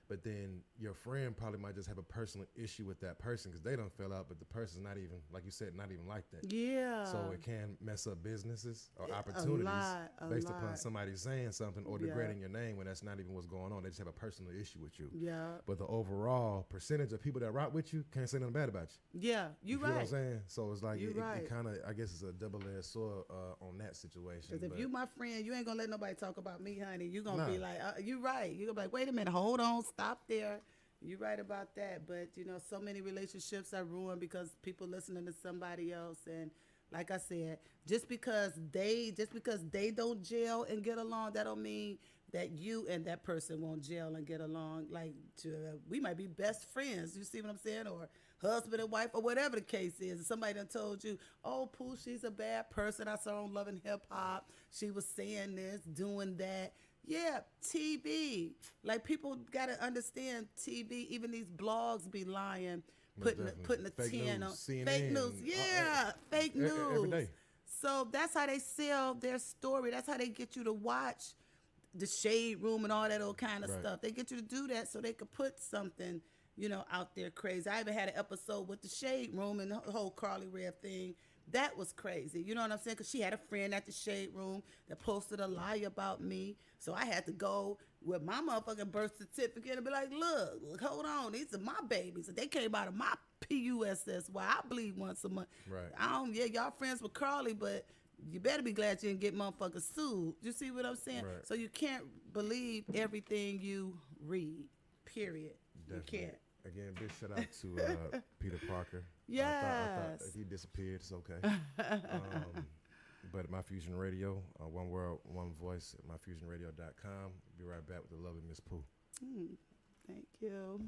but then your friend probably might just have a personal issue with that person because they don't fell out, but the person's not even, like you said, not even like that. Yeah. So it can mess up businesses or opportunities a based lot. upon somebody saying something or Yeah. degrading your name when that's not even what's going on. They just have a personal issue with you. Yeah. But the overall percentage of people that rock with you can't say nothing bad about you. Yeah. You feel what I'm right. saying? So it's like You it right. kind of, I guess it's a double-edged sword on that situation. Because if but you my friend, you ain't gonna let nobody talk about me, honey. You gonna Nah. be like, you right. You gonna be like, wait a minute, hold on, stop there. You right about that. But you know, so many relationships are ruined because people listening to somebody else. And like I said, just because they don't gel and get along, that don't mean that you and that person won't gel and get along. Like we might be best friends. You see what I'm saying? Or husband and wife or whatever the case is. And somebody done told you, "Oh, Pooh, she's a bad person. I saw her on Love and Hip Hop. She was saying this, doing that." Yeah, TV. Like people gotta understand TV. Even these blogs be lying, Most putting a definitely. Fake 10 news, on CNN, fake news. Yeah, fake news. every day. So that's how they sell their story. That's how they get you to watch the Shade Room and all that old kind of Right. stuff. They get you to do that so they could put something, you know, out there crazy. I even had an episode with the Shade Room and the whole Carly Red thing. That was crazy. You know what I'm saying? Because she had a friend at the Shade Room that posted a lie about me. So I had to go with my motherfucking birth certificate and be like, look, hold on. These are my babies. They came out of my PUSSY. I bleed once a month. Right. Y'all friends with Carly, but you better be glad you didn't get motherfuckers sued. You see what I'm saying? Right. So you can't believe everything you read, period. Definitely. You can't. Again, big shout out to Peter Parker. I thought Yes. if he disappeared, it's okay. But My Fusion Radio, one world, one voice at myfusionradio.com. Be right back with the lovely Ms Pooh. Thank you.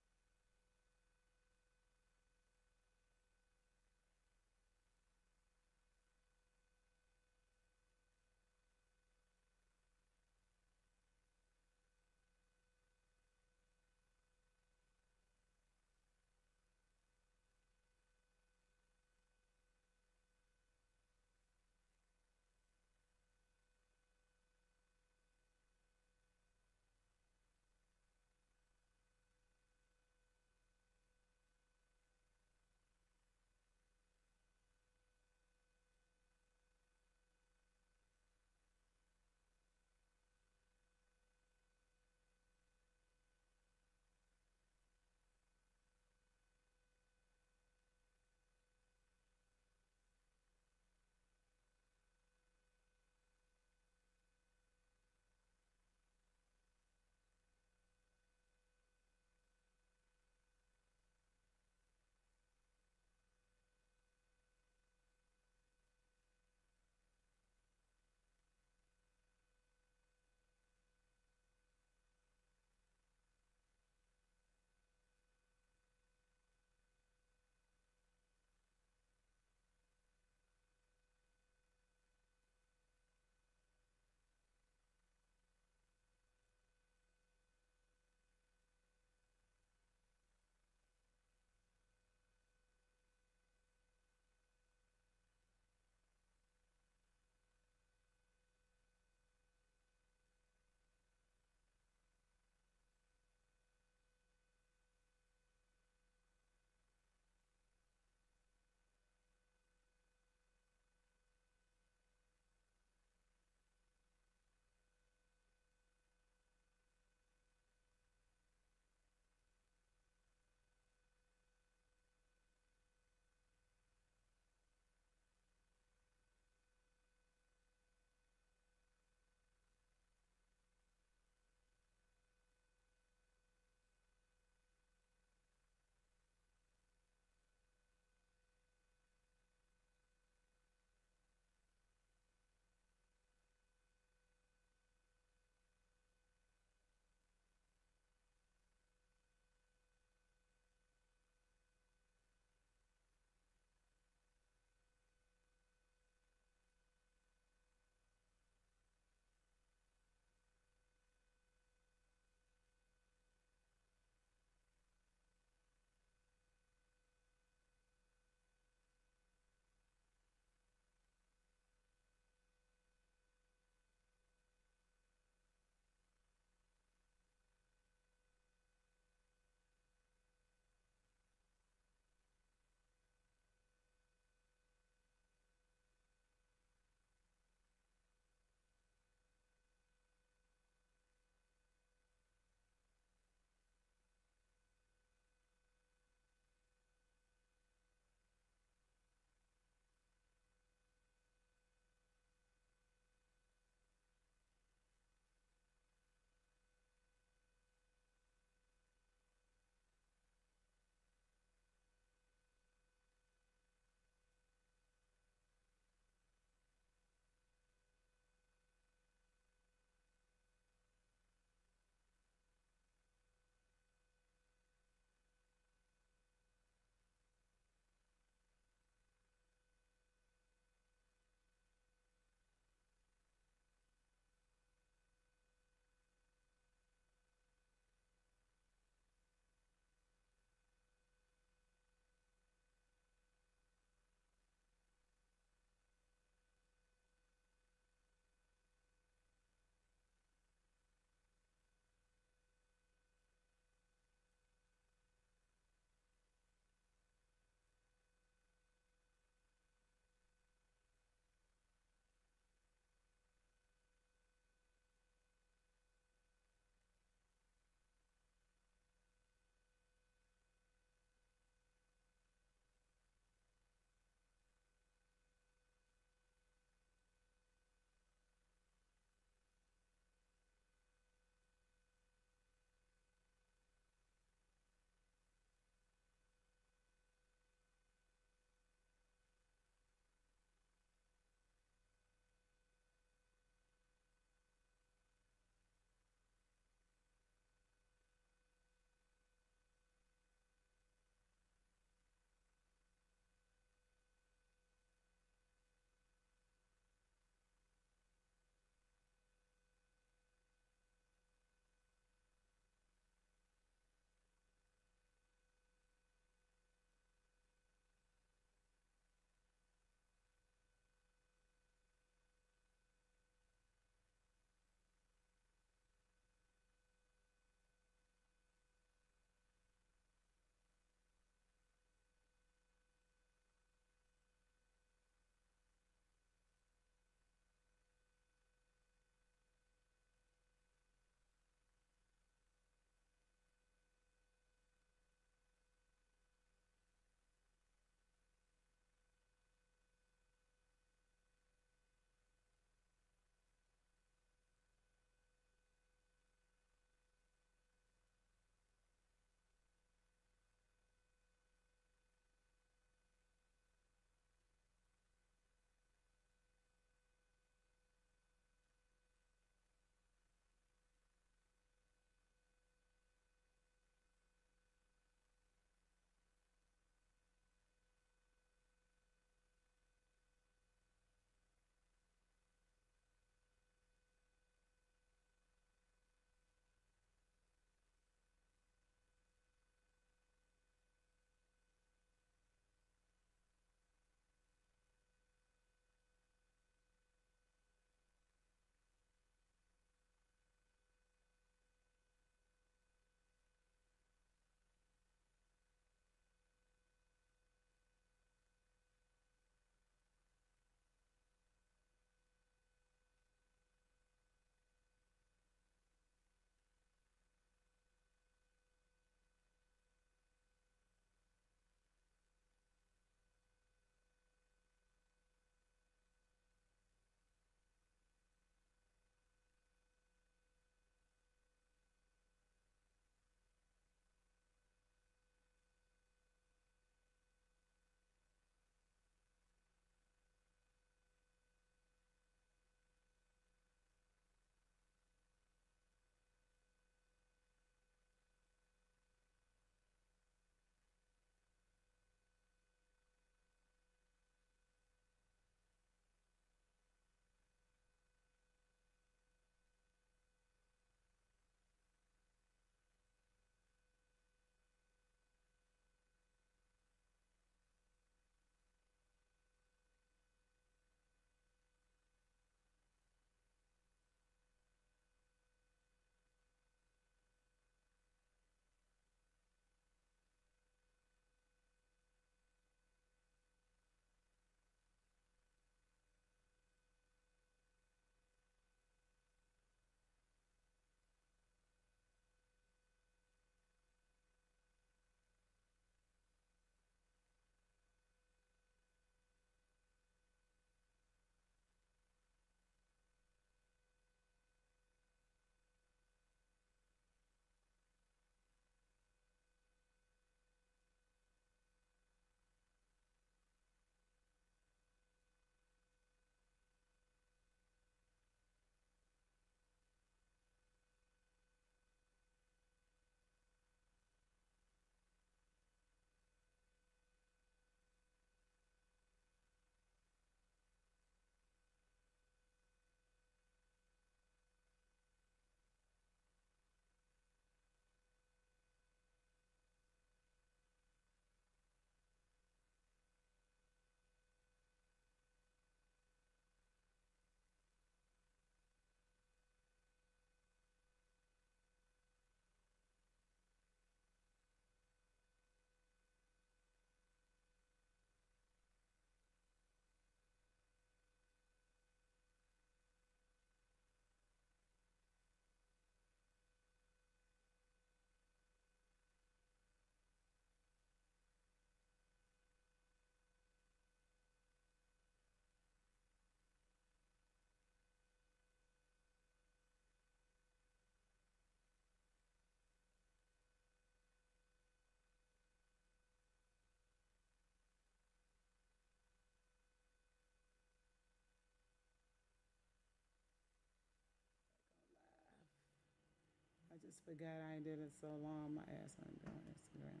just forgot I ain't did it so long. My ass ain't doing Instagram.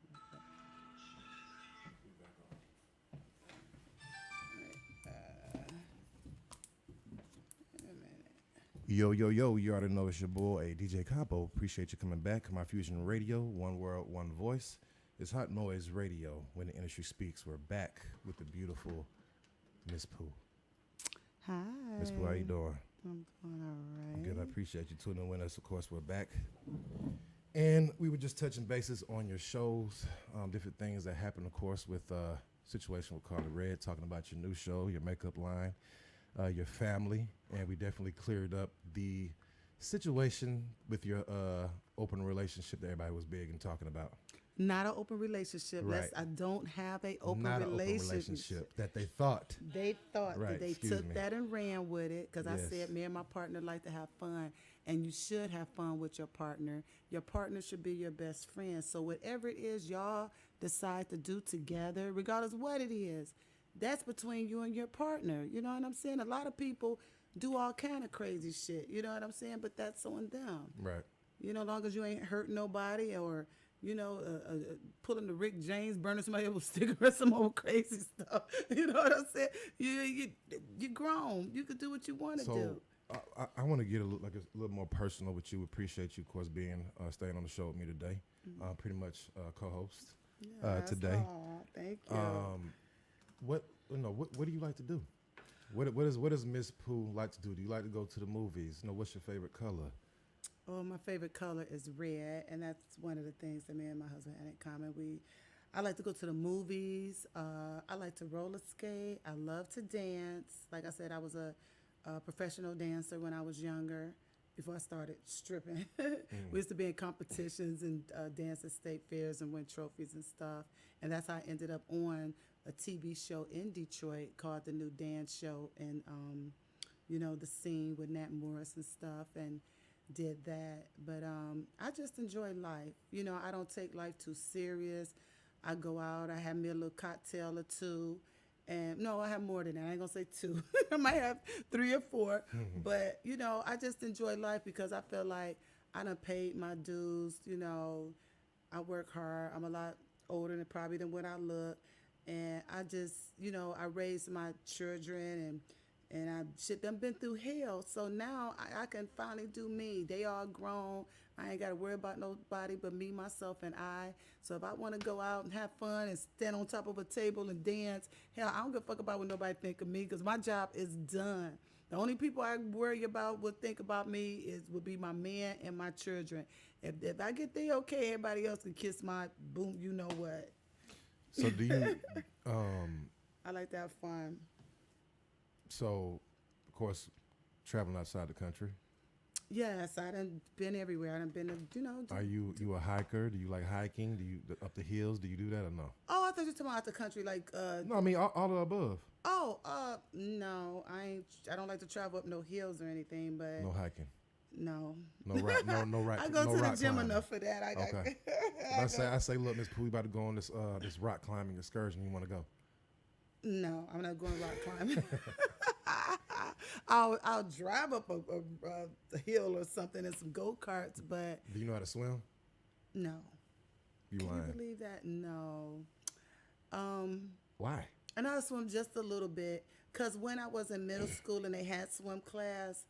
Wait a minute. Yo, you already know it's your boy, DJ Capo. Appreciate you coming back. My Fusion Radio, one world, one voice. It's Hot Noize Radio. When the industry speaks, we're back with the beautiful Ms Pooh. Hi. Ms Pooh, how you doing? I'm doing all right. Good. I appreciate you tuning in with us. Of course, we're back. And we were just touching bases on your shows, different things that happened, of course, with Situation with Carly Red, talking about your new show, your makeup line, your family. And we definitely cleared up the situation with your open relationship that everybody was big and talking about. Not an open relationship. Right. I don't have a open Not relationship. an open relationship that they thought. They thought Right, that they excuse took me. that and ran with it because I Yes. said me and my partner like to have fun, and you should have fun with your partner. Your partner should be your best friend. So whatever it is y'all decide to do together, regardless of what it is, that's between you and your partner. You know what I'm saying? A lot of people do all kind of crazy shit. You know what I'm saying? But that's on them. Right. You know, as long as you ain't hurting nobody or, you know, pulling the Rick James, burning somebody up with sticker or some old crazy stuff. You know what I'm saying? You grown. You can do what you want to do. I want to get a little more personal with you. Appreciate you, of course, being staying on the show with me today. Pretty much co-host Yes. today. Aw, thank you. What do you like to do? What does Ms Pooh like to do? Do you like to go to the movies? What's your favorite color? Oh, my favorite color is red, and that's one of the things that me and my husband had in common. I like to go to the movies. I like to roller skate. I love to dance. Like I said, I was a professional dancer when I was younger, before I started stripping. We used to be in competitions and dance at state fairs and win trophies and stuff. And that's how I ended up on a TV show in Detroit called The New Dance Show, and the scene with Nat Morris and stuff, and did that. But I just enjoy life. I don't take life too serious. I go out, I have me a little cocktail or two. And no, I have more than that. I ain't gonna say two. I might have 3 or 4. But, I just enjoy life because I feel like I done paid my dues. I work hard. I'm a lot older than what I look. And I just, I raised my children and I done been through hell. So now I can finally do me. They all grown. I ain't got to worry about nobody but me, myself, and I. So if I want to go out and have fun and stand on top of a table and dance, hell, I don't give a fuck about what nobody think of me because my job is done. The only people I worry about would think about me would be my man and my children. If I get there, okay, everybody else can kiss my boom, you know what. So do you? I like to have fun. So, of course, traveling outside the country. Yes, I done been everywhere. I done been to, Are you a hiker? Do you like hiking? Do you up the hills? Do you do that or no? Oh, I thought you were talking about the country, like. No, I mean all of the above. Oh, no, I don't like to travel up no hills or anything, but. No hiking. No. No rock. No rock. I go no to the rock gym climbing. enough for that. Okay. I say, look, Ms Pooh, we about to go on this rock climbing excursion. You want to go? No, I'm not going rock climbing. I'll drive up a hill or something in some go-karts, but Do you know how to swim? no. You Can lying? you believe that? No. Why? And I swim just a little bit because when I was in middle school and they had swim class,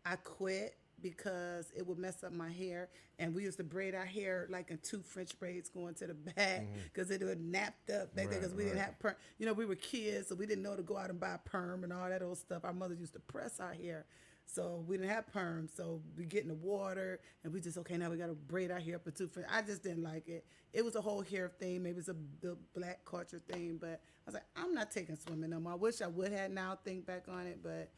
I quit because it would mess up my hair. And we used to braid our hair like in 2 French braids going to the back because it would napped up back there because we didn't have perm. We were kids, so we didn't know to go out and buy perm and all that old stuff. Our mothers used to press our hair. So we didn't have perm. So we get in the water and we just, okay, now we got to braid our hair up in 2 French. I just didn't like it. It was a whole hair thing. Maybe it's the black culture thing. But I was like, I'm not taking swimming no more. I wish I would have now think back on it. But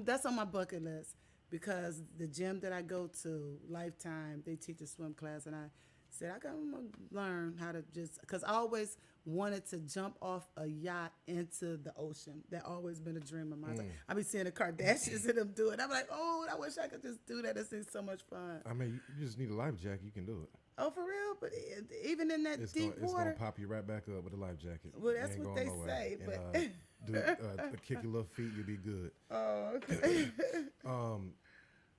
that's on my bucket list. Because the gym that I go to, Lifetime, they teach a swim class, and I said I gotta learn how to because I always wanted to jump off a yacht into the ocean. That always been a dream of mine. I be seeing the Kardashians and them do it. I'm like, oh, I wish I could just do that. It seems so much fun. I mean, you just need a life jacket. You can do it. Oh, for real? But even in that It's deep gonna water. pop you right back up with a life jacket. Well, You that's ain't what going they nowhere. say, And, but- kick your little feet, you'll be good. Oh, okay.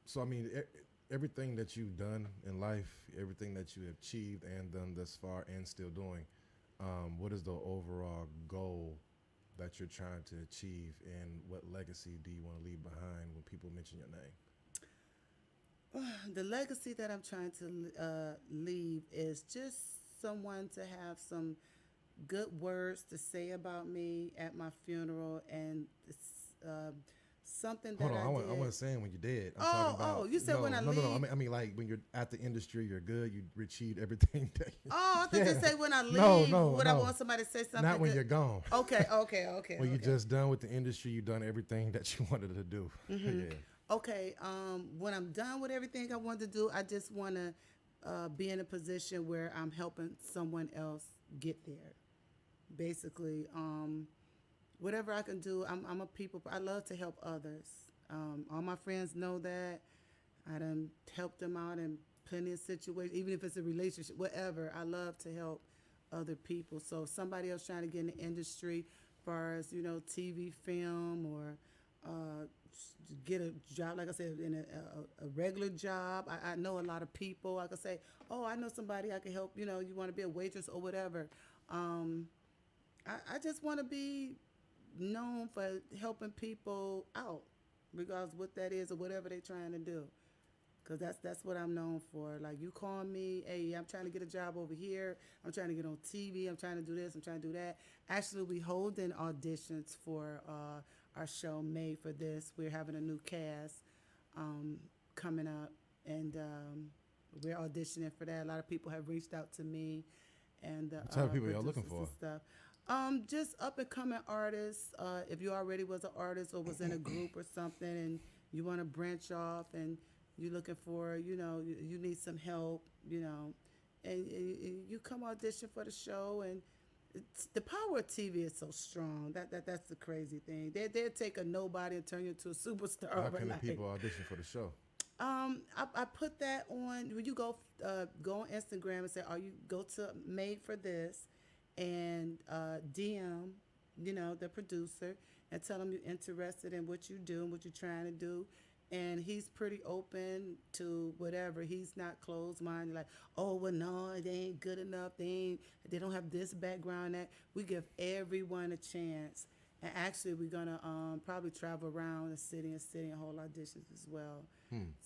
So I mean, everything that you've done in life, everything that you have achieved and done thus far and still doing, what is the overall goal that you're trying to achieve, and what legacy do you want to leave behind when people mention your name? The legacy that I'm trying to leave is just someone to have some good words to say about me at my funeral, and something that Hold on, I did. I wasn't saying when you're dead. I'm Oh, talking about, oh, you said when I no, leave. I mean like when you're at the industry, you're good. You achieved everything. That you, Oh, I thought you say when I leave. Would I want somebody to say something? Not when good? you're gone. Okay. When you're just done with the industry, you've done everything that you wanted to do. Yeah. Okay, when I'm done with everything I want to do, I just want to be in a position where I'm helping someone else get there. Basically, whatever I can do, I'm a people. I love to help others. All my friends know that. I done helped them out in plenty of situations, even if it's a relationship, whatever. I love to help other people. So if somebody else trying to get in the industry, as far as, TV, film, or get a job, like I said, in a regular job. I know a lot of people. I could say, oh, I know somebody I can help. You want to be a waitress or whatever. I just want to be known for helping people out, regardless what that is or whatever they're trying to do. Because that's what I'm known for. Like, you call me, hey, I'm trying to get a job over here. I'm trying to get on TV. I'm trying to do this. I'm trying to do that. Actually, we holding auditions for our show Made for This. We're having a new cast coming up, and we're auditioning for that. A lot of people have reached out to me. And what type of people y'all looking for? Stuff. Just up and coming artists. If you already was an artist or was in a group or something, and you want to branch off, and you're looking for, you need some help, and you come audition for the show, and the power of TV is so strong. That's the crazy thing. They'll take a nobody and turn you into a superstar. How can the people audition for the show? I put that on when you go on Instagram and say, go to Made for This, and DM, the producer, and tell them you're interested in what you do and what you're trying to do. And he's pretty open to whatever. He's not closed-minded, like, oh, well, no, they ain't good enough. They don't have this background. That we give everyone a chance. And actually, we're gonna probably travel around the city and hold auditions as well.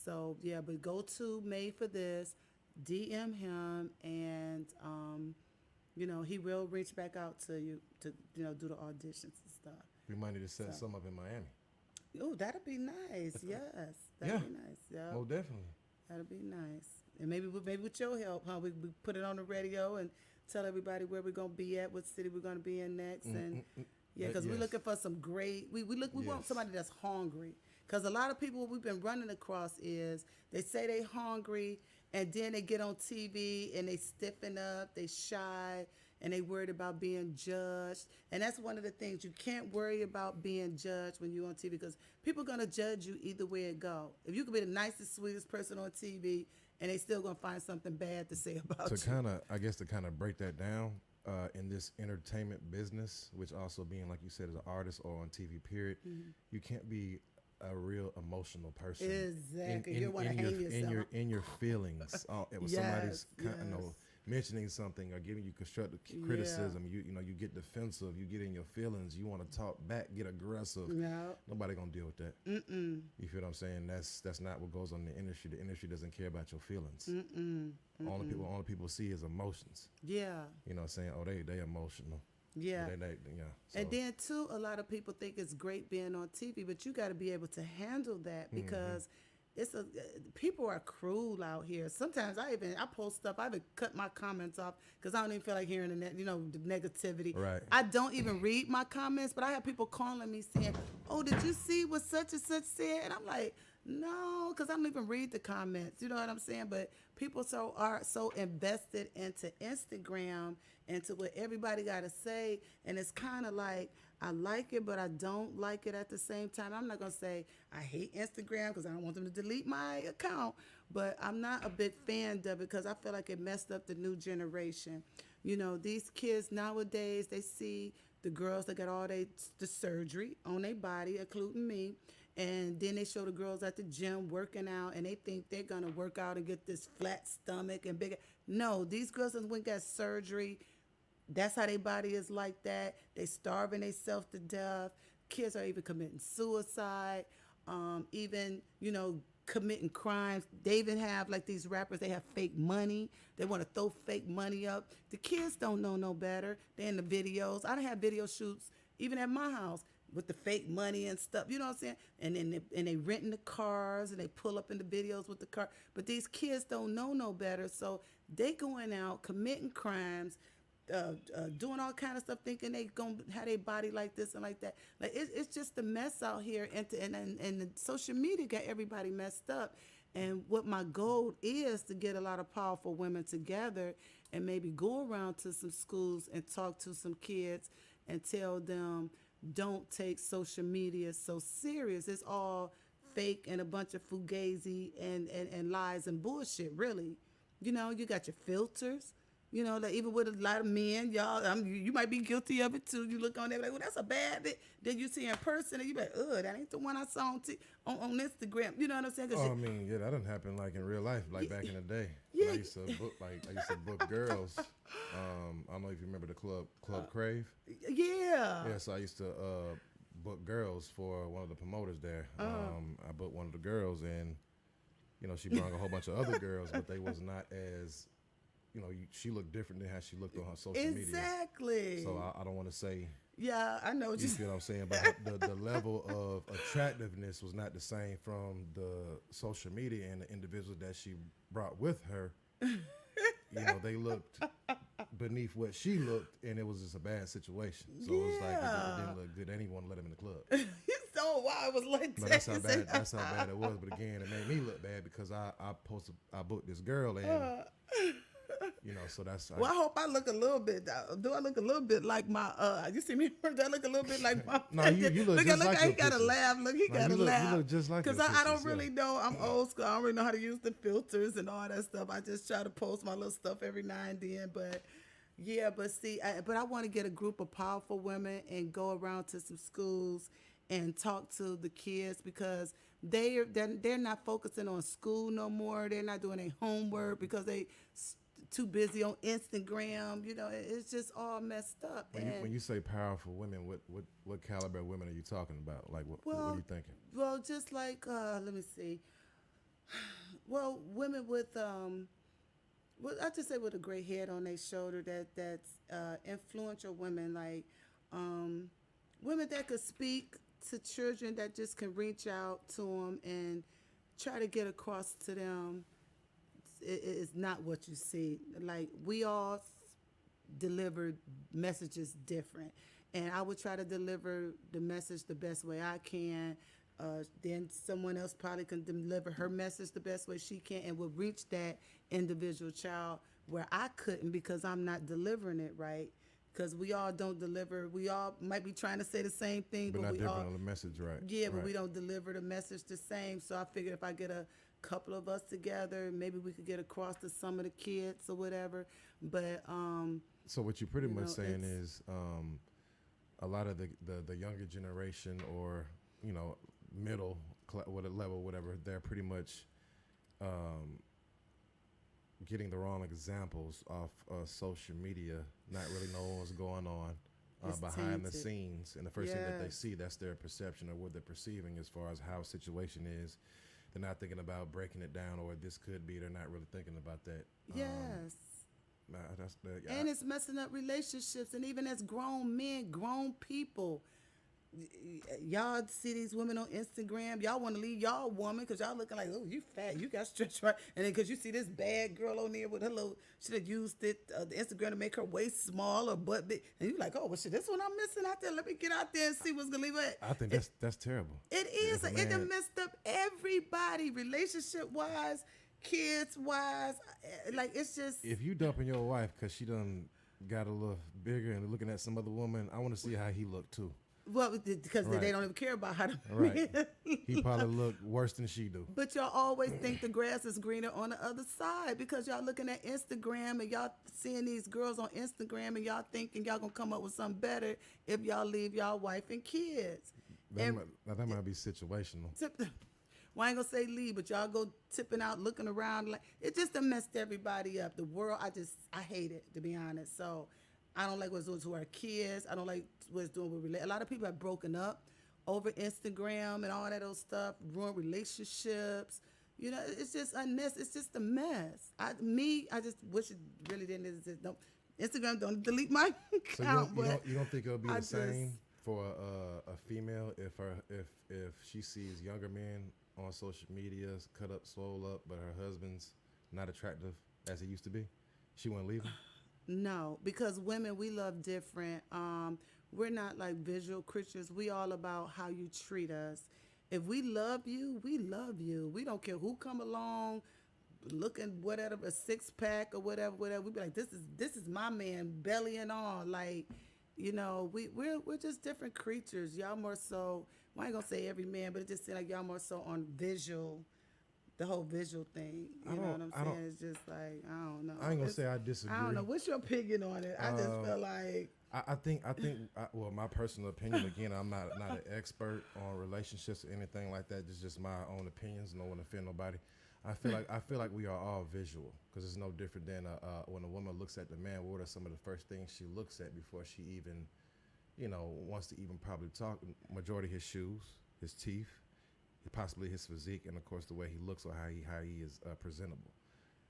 So yeah, but go to Made for This, DM him, and he will reach back out to you to do the auditions and stuff. We might need to set some up in Miami. Oh, that'd be nice. Yes, that'd be nice. Yeah, oh, definitely. That'd be nice. And maybe with your help, huh? We put it on the radio and tell everybody where we're gonna be at, what city we're gonna be in next, and yeah, because we're looking for some great. We want somebody that's hungry. Because a lot of people, what we've been running across is they say they hungry, and then they get on TV and they stiffen up, they shy, and they worried about being judged. And that's one of the things. You can't worry about being judged when you're on TV, because people are going to judge you either way it go. If you could be the nicest, sweetest person on TV, and they still going to find something bad to say about you. To kind of break that down, in this entertainment business, which also being, like you said, as an artist or on TV, period, you can't be a real emotional person. Exactly. You want to hang yourself. In your feelings. If somebody's mentioning something or giving you constructive criticism, you get defensive, you get in your feelings, you want to talk back, get aggressive. No. Nobody gonna deal with that. You feel what I'm saying? That's not what goes on in the industry. The industry doesn't care about your feelings. All people see is emotions. Yeah. You know what I'm saying? Oh, they emotional. Yeah. So. And then too, a lot of people think it's great being on TV, but you got to be able to handle that, because people are cruel out here. Sometimes I post stuff. I even cut my comments off because I don't even feel like hearing the negativity. Right. I don't even read my comments, but I have people calling me saying, "Oh, did you see what such and such said?" And I'm like, no, because I don't even read the comments. You know what I'm saying? But people are so invested into Instagram, into what everybody got to say, and it's kind of like, I like it, but I don't like it at the same time. I'm not going to say I hate Instagram because I don't want them to delete my account, but I'm not a big fan of it because I feel like it messed up the new generation. These kids nowadays, they see the girls that got all the surgery on their body, including me. And then they show the girls at the gym working out, and they think they're gonna work out and get this flat stomach and bigger. No, these girls that went got surgery. That's how their body is like that. They starving themselves to death. Kids are even committing suicide, even, committing crimes. They even have, like these rappers, they have fake money. They want to throw fake money up. The kids don't know no better. They're in the videos. I done have video shoots, even at my house, with the fake money and stuff. You know what I'm saying? And then they renting the cars, and they pull up in the videos with the car. But these kids don't know no better. So they going out, committing crimes, doing all kind of stuff, thinking they gonna have their body like this and like that. Like it's just a mess out here, and the social media got everybody messed up. And what my goal is to get a lot of powerful women together and maybe go around to some schools and talk to some kids and tell them, don't take social media so serious. It's all fake and a bunch of fugazi and lies and bullshit, really. You got your filters. Like even with a lot of men, y'all, you might be guilty of it too. You look on there like, well, that's a bad bit. Then you see in person, and you be like, that ain't the one I saw on Instagram. You know what I'm saying? Oh, I mean, yeah, that didn't happen like in real life, like back in the day. Yeah. I used to book girls. I don't know if you remember the Club Crave. Yeah. Yeah, so I used to book girls for one of the promoters there. I booked one of the girls, and she brought a whole bunch of other girls, but they was not as. She looked different than how she looked on her social media. Exactly. So I don't want to say. Yeah, I know what you see what I'm saying, but the level of attractiveness was not the same from the social media and the individuals that she brought with her. They looked beneath what she looked, and it was just a bad situation. So it was like it didn't look good. They didn't even want to let him in the club. So why it was like but that? That's how bad it was. But again, it made me look bad because I booked this girl, and so that's. Well, I hope I look a little bit. Do I look a little bit like my? You see me? Do I look a little bit like my? No, you look just like he got to laugh. Look, he got to laugh. You look just like. Because I don't really know. I'm old school. I don't really know how to use the filters and all that stuff. I just try to post my little stuff every now and then. But yeah, but see, I want to get a group of powerful women and go around to some schools and talk to the kids, because they're not focusing on school no more. They're not doing their homework because they too busy on Instagram. It's just all messed up. When you say powerful women, what caliber of women are you talking about? Like what are you thinking? Well, just like let me see. Well, women with I just say with a gray head on their shoulder, that's influential women, like women that could speak to children, that just can reach out to them and try to get across to them. It is not what you see. Like, we all deliver messages different, and I would try to deliver the message the best way I can. Then someone else probably can deliver her message the best way she can, and will reach that individual child where I couldn't, because I'm not delivering it right. Because we all don't deliver. We all might be trying to say the same thing, but not we different all, on the message, right? Yeah, but right. we don't deliver the message the same. So I figured if I get a couple of us together, maybe we could get across to some of the kids or whatever. But so what you're pretty much saying is a lot of the younger generation, or middle level, whatever, they're pretty much getting the wrong examples off social media, not really knowing what's going on behind the scenes, and the first thing that they see, that's their perception, or what they're perceiving as far as how a situation is. They're not thinking about breaking it down, or this could be. They're not really thinking about that. Yes. And it's messing up relationships, and even as grown men, grown people. Y'all see these women on Instagram, y'all want to leave y'all woman because y'all looking like, oh, you fat, you got stretched right, and then because you see this bad girl on there with her little, should have used it the Instagram to make her waist small or butt big, and you like, oh, well, shit, this one I'm missing out there. Let me get out there and see what's gonna leave it. I think that's terrible. It is. It done messed up everybody, relationship wise, kids wise. Like, it's just, if you dumping your wife because she done got a little bigger and looking at some other woman, I want to see how he looked too. Well, because Right. they don't even care about how to. Right. He probably look worse than she do. But y'all always think the grass is greener on the other side because y'all looking at Instagram and y'all seeing these girls on Instagram and y'all thinking y'all gonna come up with something better if y'all leave y'all wife and kids. That, And that might be situational. well, I ain't gonna say leave, but y'all go tipping out, looking around like it just done messed everybody up. The world, I hate it, to be honest. So I don't like what's doing to our kids. I don't like what's doing with a lot of people have broken up over Instagram and all that old stuff, ruined relationships. You know, it's just it's just a mess. I just wish it really didn't exist. Don't, Instagram, don't delete my So account. you don't think it'll be I the just- same for a female if she sees younger men on social media cut up, swole up, but her husband's not attractive as he used to be? She wouldn't leave him? No, because women, we love different. We're not like visual creatures. We all about how you treat us. If we love you, we love you. We don't care who come along, looking whatever, a six pack or whatever. We be like, this is my man, belly and all. Like, you know, we're just different creatures. Y'all more so. Well, I ain't gonna say every man, but it just seems like y'all more so on visual. The whole visual thing, you know what I'm saying? It's just like, I don't know. I ain't gonna It's- say I disagree. I don't know. What's your opinion on it? I just feel like I think, well, my personal opinion, again, I'm not an expert on relationships or anything like that. It's just my own opinions. No one offend nobody. I feel like we are all visual because it's no different than when a woman looks at the man. What are some of the first things she looks at before she even, you know, wants to even probably talk? Majority of his shoes, his teeth, possibly his physique, and of course the way he looks or how he is presentable.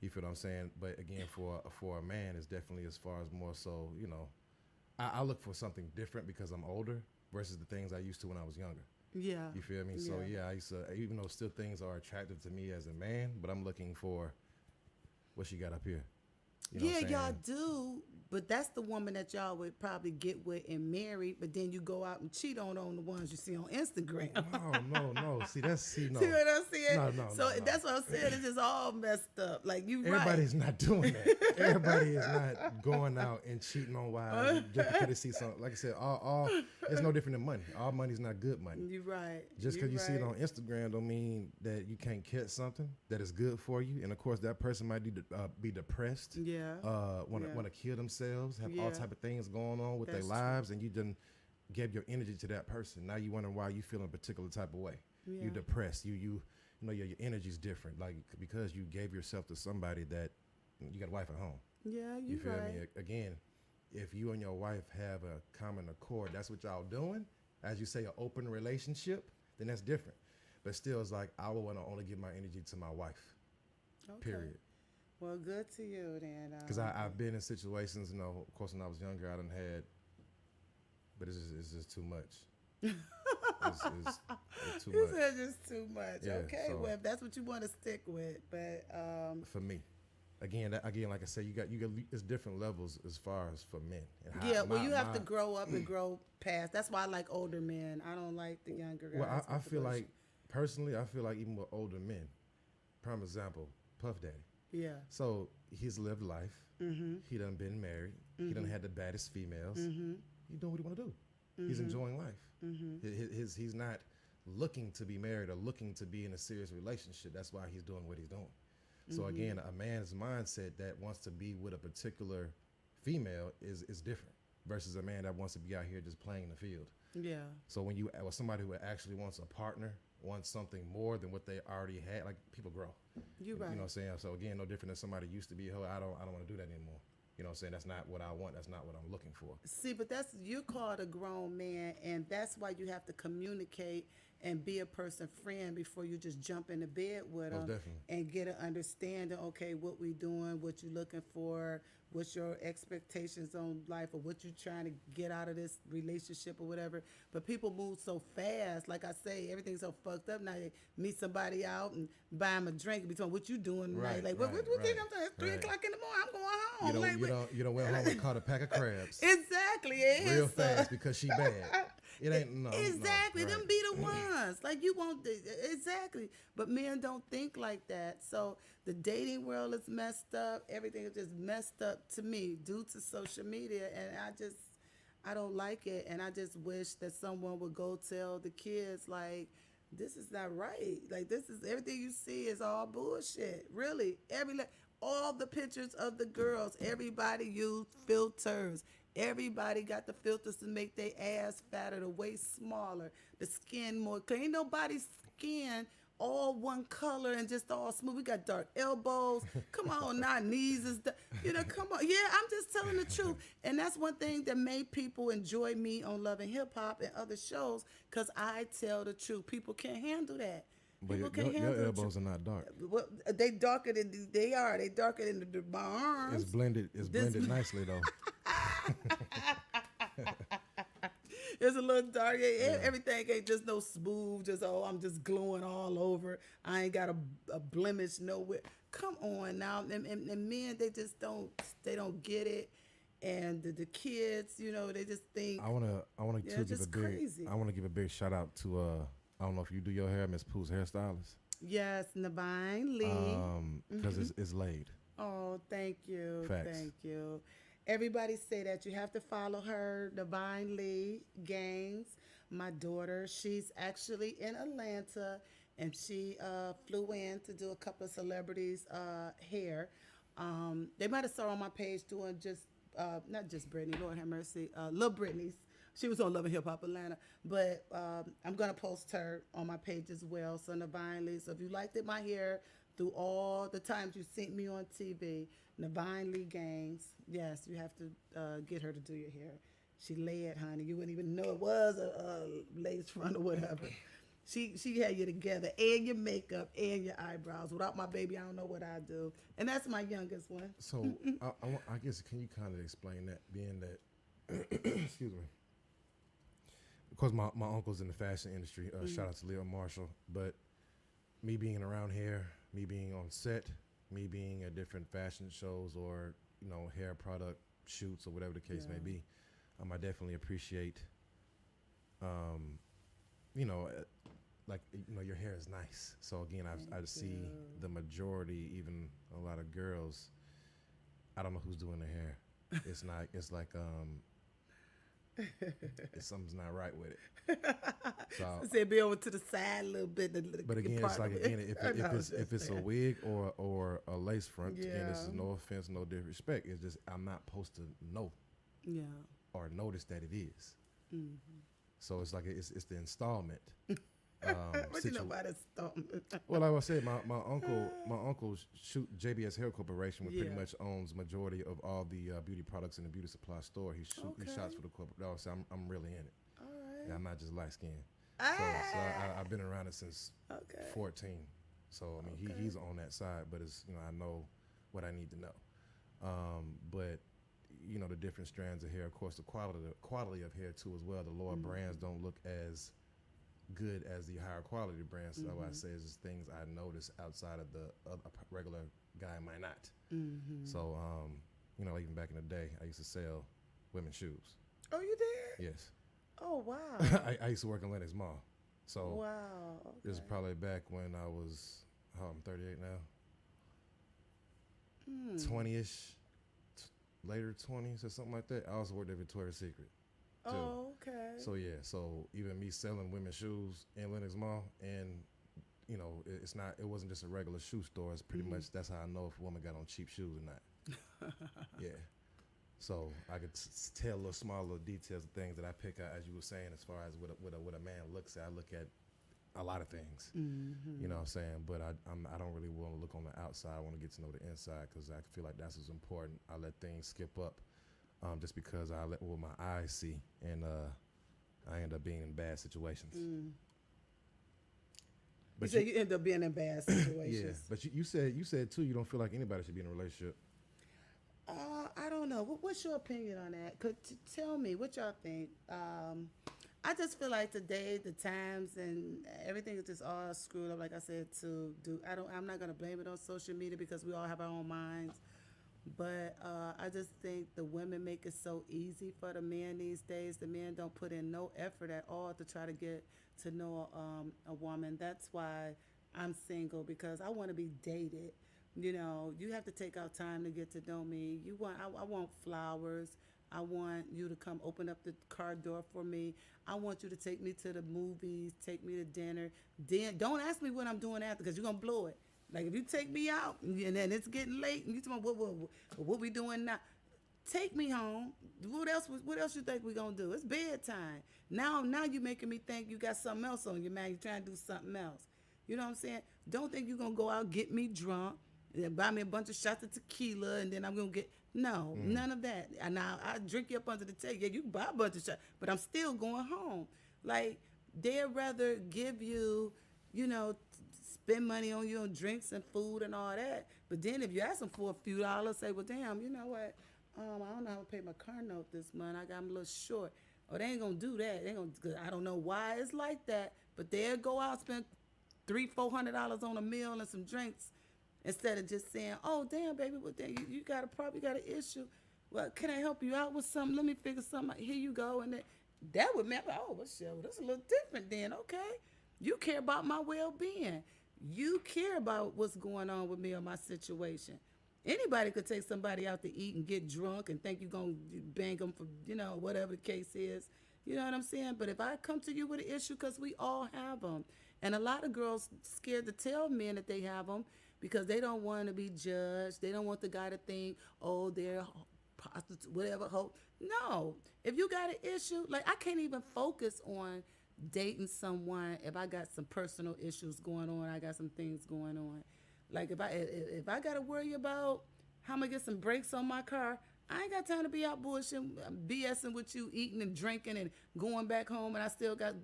You feel what I'm saying? But again, for a man, it's definitely as far as more so, you know, I look for something different because I'm older versus the things I used to when I was younger. yeah. You feel me? So yeah, I used to, even though still things are attractive to me as a man, but I'm looking for what she got up here. You know Yeah, what I'm y'all saying? do, but that's the woman that y'all would probably get with and marry, but then you go out and cheat on the ones you see on Instagram. No. See, no. See what I'm saying? No, So no. that's what I'm saying. It's just all messed up. Like you Everybody's not doing that. Everybody is not going out and cheating on wives just because they see something. Like I said, all it's no different than money. All money's not good money. You right. Just because you see it right. on Instagram don't mean that you can't catch something that is good for you. And of course, that person might be depressed. Yeah. Want to kill themselves, have all Yeah. type of things going on with their That's true. lives, and you done gave your energy to that person. Now you wondering why you feel a particular type of way. Yeah. You depressed. You know your energy's different, like because you gave yourself to somebody that you got a wife at home. Yeah, You you feel right. me? Again, if you and your wife have a common accord, that's what y'all doing. As you say, an open relationship, then that's different. But still, it's like I would want to only give my energy to my wife. Okay. Period. Well, good to you then. Because I've been in situations, you know, of course, when I was younger, I done had, but it's just too much. it's too You much said just too much. Yeah, Okay, so- well, if that's what you want to stick with, but for me. Again, like I said, you got it's different levels as far as for men. And how- yeah, well, you have to my- grow up and grow past. That's why I like older men. I don't like the younger guys. Well, I with the feel bullshit. like personally, I feel like even with older men, prime example, Puff Daddy. Yeah. So he's lived life. Mm-hmm. He done been married. He done had the baddest females. Mm-hmm. He doing what he want to do. He's enjoying life. He's not looking to be married or looking to be in a serious relationship. That's why he's doing what he's doing. So again, a man's mindset that wants to be with a particular female is different versus a man that wants to be out here just playing in the field. Yeah. So when you with somebody who actually wants a partner, wants something more than what they already had, like people grow. You're right. You know what I'm saying? So again, no different than somebody used to be, oh, I don't want to do that anymore. You know what I'm saying? That's not what I want. That's not what I'm looking for. See, but you're called a grown man, and that's why you have to communicate and be a person friend before you just jump into bed with Most them definitely. and get an understanding. Okay, what we doing, what you looking for, what's your expectations on life, or what you trying to get out of this relationship or whatever. But people move so fast. Like I say, everything's so fucked up now. They meet somebody out and buy them a drink between what you doing tonight. Right, Like, what right, think right, I'm doing? It's 3 right. o'clock in the morning. I'm going home. You don't, Like, you what- don't, you don't went home and caught a pack of crabs Exactly. It real is, fast because she bad. It ain't no. Exactly. No, Them right. be the ones. Like you won't. Exactly. But men don't think like that. So the dating world is messed up. Everything is just messed up to me due to social media. And I don't like it, and I just wish that someone would go tell the kids like, this is not right. Like this is everything you see is all bullshit. Really, all the pictures of the girls, everybody used filters. Everybody got the filters to make their ass fatter, the waist smaller, the skin more clean. Ain't nobody's skin all one color and just all smooth. We got dark elbows. Come on, now knees is, come on. Yeah, I'm just telling the truth. And that's one thing that made people enjoy me on Love and Hip Hop and other shows, because I tell the truth. People can't handle that. But People can't handle your the elbows truth. are not dark. Well, they darker than they are. They darker than my arms. It's blended. It's blended nicely though. It's a little dark. Everything ain't just no smooth. Just I'm just glowing all over. I ain't got a blemish nowhere. Come on now, and men, they just don't get it. And the kids, they just think. I wanna Yeah, too just crazy. I wanna give a big shout out to I don't know if you do your hair, Ms Pooh's hairstylist. Yes, Navine Lee. Because it's laid. Oh, thank you. Facts. Thank you. Everybody say that you have to follow her, Divine Lee Gaines, my daughter. She's actually in Atlanta, and she flew in to do a couple of celebrities' hair. They might have saw on my page doing just, not just Brittany, Lord have mercy, Lil Brittany's. She was on Love and Hip Hop Atlanta, but I'm going to post her on my page as well, so Divine Lee. So if you liked my hair through all the times you seen me on TV, Divine Lee Gaines, yes, you have to get her to do your hair. She laid, honey. You wouldn't even know it was a lace front or whatever. She had you together, and your makeup, and your eyebrows. Without my baby, I don't know what I do. And that's my youngest one. So I guess, can you kind of explain that, being that, excuse me, because my uncle's in the fashion industry. Shout out to Leo Marshall. But me being around here, me being on set, me being at different fashion shows or hair product shoots or whatever the case may be, I definitely appreciate, your hair is nice. So again, I see the majority, even a lot of girls, I don't know who's doing their hair. It's not. It's like something's not right with it. So Say be over to the side a little bit. but again, it's like if it's a wig or a lace front, again, this is no offense, no disrespect. It's just I'm not supposed to know or notice that it is. So it's like it's the installment. What you know about installment? Well, like I said, my uncle shoot JBS Hair Corporation, which pretty much owns majority of all the beauty products in the beauty supply store. He shots for the corporate. So I'm really in it. All right. Yeah, I'm not just light skinned. Ah. So I've been around it since 14. So I mean, he's on that side, but it's I know what I need to know. But the different strands of hair, of course, the quality of hair too as well. The lower brands don't look as good as the higher quality brands. So what I say is just things I notice outside of the regular guy might not. So even back in the day, I used to sell women's shoes. Oh, you did? Yes. Oh, wow. I used to work in Lennox Mall. So wow. Okay. this is probably back when I was, I'm 38 now. 20-ish, later 20s or something like that. I also worked at Victoria's Secret. Too. Oh, okay. So yeah, so even me selling women's shoes in Lennox Mall, and it wasn't just a regular shoe store. It's pretty much that's how I know if a woman got on cheap shoes or not. Yeah. So I could tell little small little details of things that I pick out, as you were saying, as far as what a man looks at. I look at a lot of things, you know what I'm saying? But I don't really want to look on the outside. I want to get to know the inside, because I feel like that's what's important. I let things skip up just because I let what my eyes see, and I end up being in bad situations. But you end up being in bad situations. Yeah, but you said too, you don't feel like anybody should be in a relationship. I don't know. What's your opinion on that? Tell me what y'all think. I just feel like today, the times and everything is just all screwed up. Like I said, I'm not gonna blame it on social media, because we all have our own minds. But I just think the women make it so easy for the men these days. The men don't put in no effort at all to try to get to know a woman. That's why I'm single, because I want to be dated. You have to take out time to get to know me. I want flowers. I want you to come open up the car door for me. I want you to take me to the movies, take me to dinner. Then don't ask me what I'm doing after, because you're going to blow it. Like, if you take me out and then it's getting late and you tell me, what we doing now? Take me home. What else you think we going to do? It's bedtime. Now you making me think you got something else on your mind. You're trying to do something else. You know what I'm saying? Don't think you're going to go out, get me drunk, and buy me a bunch of shots of tequila, and then I'm going to get... No, none of that. And now I drink you up under the table. Yeah, you can buy a bunch of shots, but I'm still going home. Like, they'd rather give you, spend money on you on drinks and food and all that. But then if you ask them for a few dollars, say, well, damn, you know what? I don't know how to pay my car note this month. I got them a little short. Oh, they ain't going to do that. They gonna, cause I don't know why it's like that, but they'll go out, spend $300-400 on a meal and some drinks, instead of just saying, oh, damn, baby, well, then you probably got an issue. Well, can I help you out with something? Let me figure something out. Here you go. And that would mean, oh, well, shit, that's a little different then, okay? You care about my well-being. You care about what's going on with me or my situation. Anybody could take somebody out to eat and get drunk and think you're going to bang them for, whatever the case is. You know what I'm saying? But if I come to you with an issue, because we all have them. And a lot of girls scared to tell men that they have them, because they don't want to be judged. They don't want the guy to think, oh, they're prostitutes, whatever. No. If you got an issue, like, I can't even focus on dating someone if I got some personal issues going on. I got some things going on. Like, if I got to worry about how I'm going to get some brakes on my car, I ain't got time to be out bullshitting, BSing with you, eating and drinking and going back home, and I still got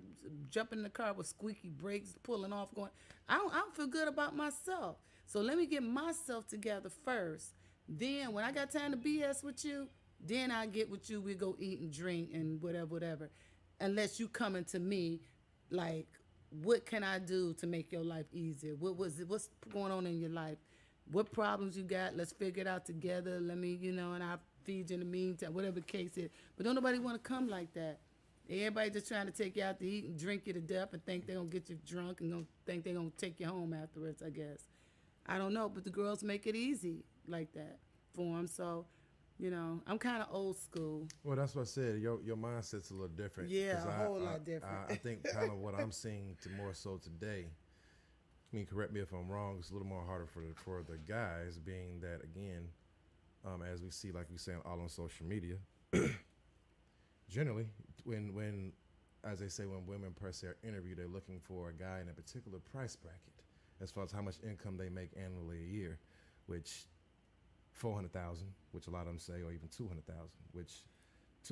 jumping in the car with squeaky brakes, pulling off, going. I don't feel good about myself. So let me get myself together first. Then when I got time to BS with you, then I get with you. We go eat and drink and whatever. Unless you coming to me like, what can I do to make your life easier? What's going on in your life? What problems you got? Let's figure it out together. Let me, and I'll feed you in the meantime, whatever the case is. But don't nobody want to come like that. Everybody just trying to take you out to eat and drink you to death and think they're going to get you drunk and gonna think they're going to take you home afterwards, I guess. I don't know, but the girls make it easy like that for them. So, I'm kind of old school. Well, that's what I said. Your mindset's a little different. Yeah, a whole lot different. I think kind of what I'm seeing more so today, I mean, correct me if I'm wrong, it's a little more harder for the guys, being that, again, as we see, like you saying, all on social media, generally, when, as they say, when women per se are interviewed, they're looking for a guy in a particular price bracket, as far as how much income they make annually a year, which 400,000, which a lot of them say, or even 200,000, which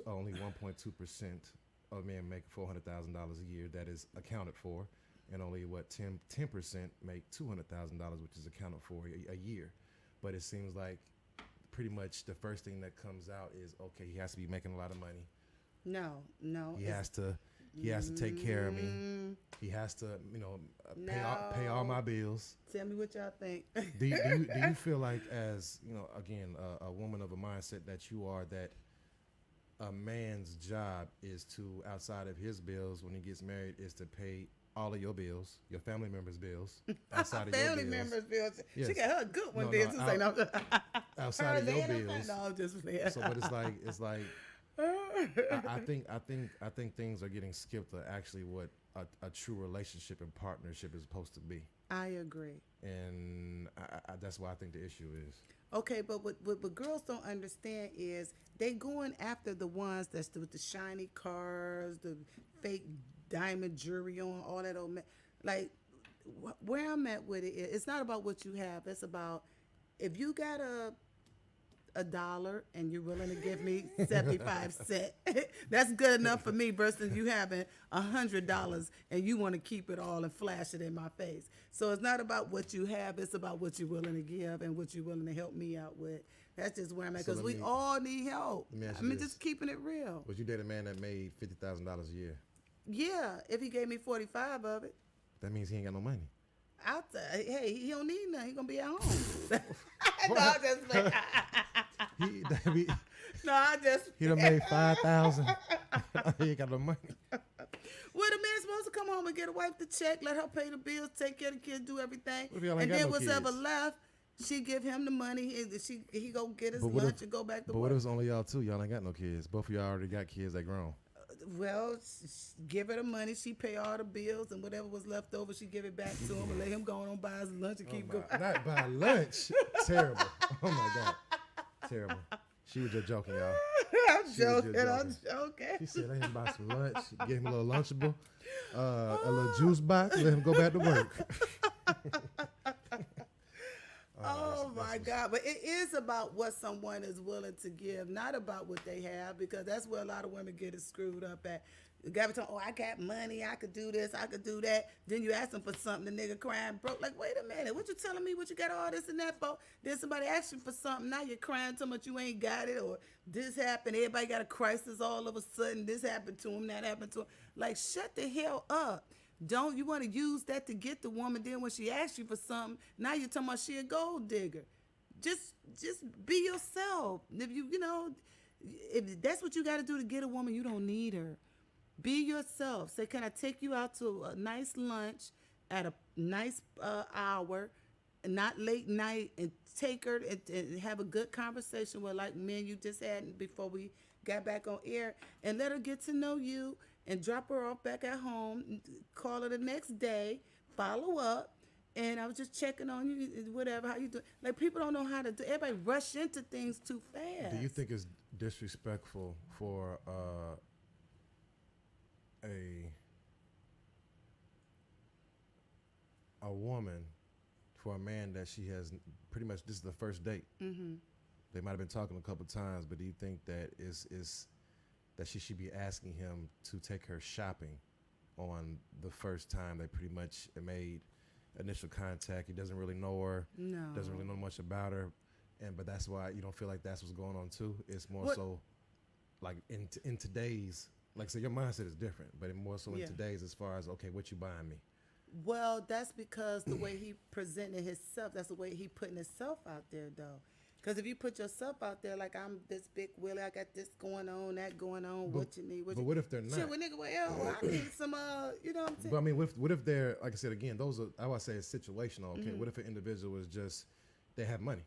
only 1.2% of men make $400,000 a year. That is accounted for, and only 10% make $200,000, which is accounted for a year. But it seems like pretty much the first thing that comes out is, okay, he has to be making a lot of money. No. He has to take care of me. He has to, pay all my bills. Tell me what y'all think. do you feel like, as again, a woman of a mindset that you are, that a man's job is to, outside of his bills when he gets married, is to pay all of your bills, your family members' bills, outside of your bills. Family members' bills. Yes. She got her a good one there. Outside of your bills. No, I'm just playing. So, but it's like. I think things are getting skipped to actually what a true relationship and partnership is supposed to be. I agree. And that's why I think the issue is. Okay, but what girls don't understand is they going after the ones that's with the shiny cars, the fake diamond jewelry on, all that old like, where I'm at with it is, it's not about what you have. It's about, if you got a $1 and you're willing to give me 75 cents, that's good enough for me, versus you having $100 and you want to keep it all and flash it in my face. So it's not about what you have, it's about what you're willing to give and what you're willing to help me out with. That's just where I'm at, because we all need help. Just keeping it real. Would you date a man that made $50,000 a year? Yeah, if he gave me 45 of it. That means he ain't got no money. Hey, he don't need nothing. He gonna be at home. No, I just play. He done made 5,000. He ain't got no money. Well, the man's supposed to come home and get a wife to check, let her pay the bills, take care of the kids, do everything, What if y'all ain't and got then no whatever kids? left, She give him the money, and he go get his But what lunch if- and go back to But what work. if it's only y'all two? Y'all ain't got no kids. Both of y'all already got kids that grown. Well, give her the money. She pay all the bills, and whatever was left over, she give it back to him and let him go on buy his lunch and keep going. Not by lunch. Terrible. Oh my God. Terrible. She was just joking, y'all. I'm She was joking. just I'm She joking. said, let him buy some lunch. Gave him a little Lunchable, a little juice box. Let him go back to work. Oh my God! But it is about what someone is willing to give, not about what they have, because that's where a lot of women get it screwed up at. The guy be talking, oh, I got money, I could do this, I could do that. Then you ask them for something, the nigga crying broke. Like, wait a minute, what you telling me? What you got all this and that for? Then somebody asks you for something, now you're crying so much you ain't got it, or this happened. Everybody got a crisis all of a sudden. This happened to him, that happened to him. Like, shut the hell up. Don't you want to use that to get the woman? Then when she asks you for something, now you're talking about she a gold digger. Just be yourself. If if that's what you got to do to get a woman, you don't need her. Be yourself. Say, can I take you out to a nice lunch at a nice hour, and not late night, and take her and have a good conversation with, like me and you just had before we got back on air, and let her get to know you, and drop her off back at home, call her the next day, follow up, and I was just checking on you, whatever, how you doing. Like, people don't know how to do. Everybody rush into things too fast. Do you think it's disrespectful for a woman, for a man that she has pretty much, this is the first date? Mm-hmm. They might have been talking a couple times, but do you think that is that she should be asking him to take her shopping on the first time they pretty much made initial contact? He doesn't really know her, doesn't really know much about her, but that's why you don't feel like that's what's going on too. It's more so like in today's, like, say, your mindset is different, but more so in today's, as far as, okay, what you buying me? Well, that's because the way he presented himself, that's the way he putting himself out there, though. Because if you put yourself out there like, I'm this big Willie, I got this going on, that going on, what you need. What if they're not? Shit, well, nigga, well, I need some, you know what I'm saying? But I mean, what if they're, like I said, again, those are, I would say it's situational. Okay, what if an individual is just, they have money?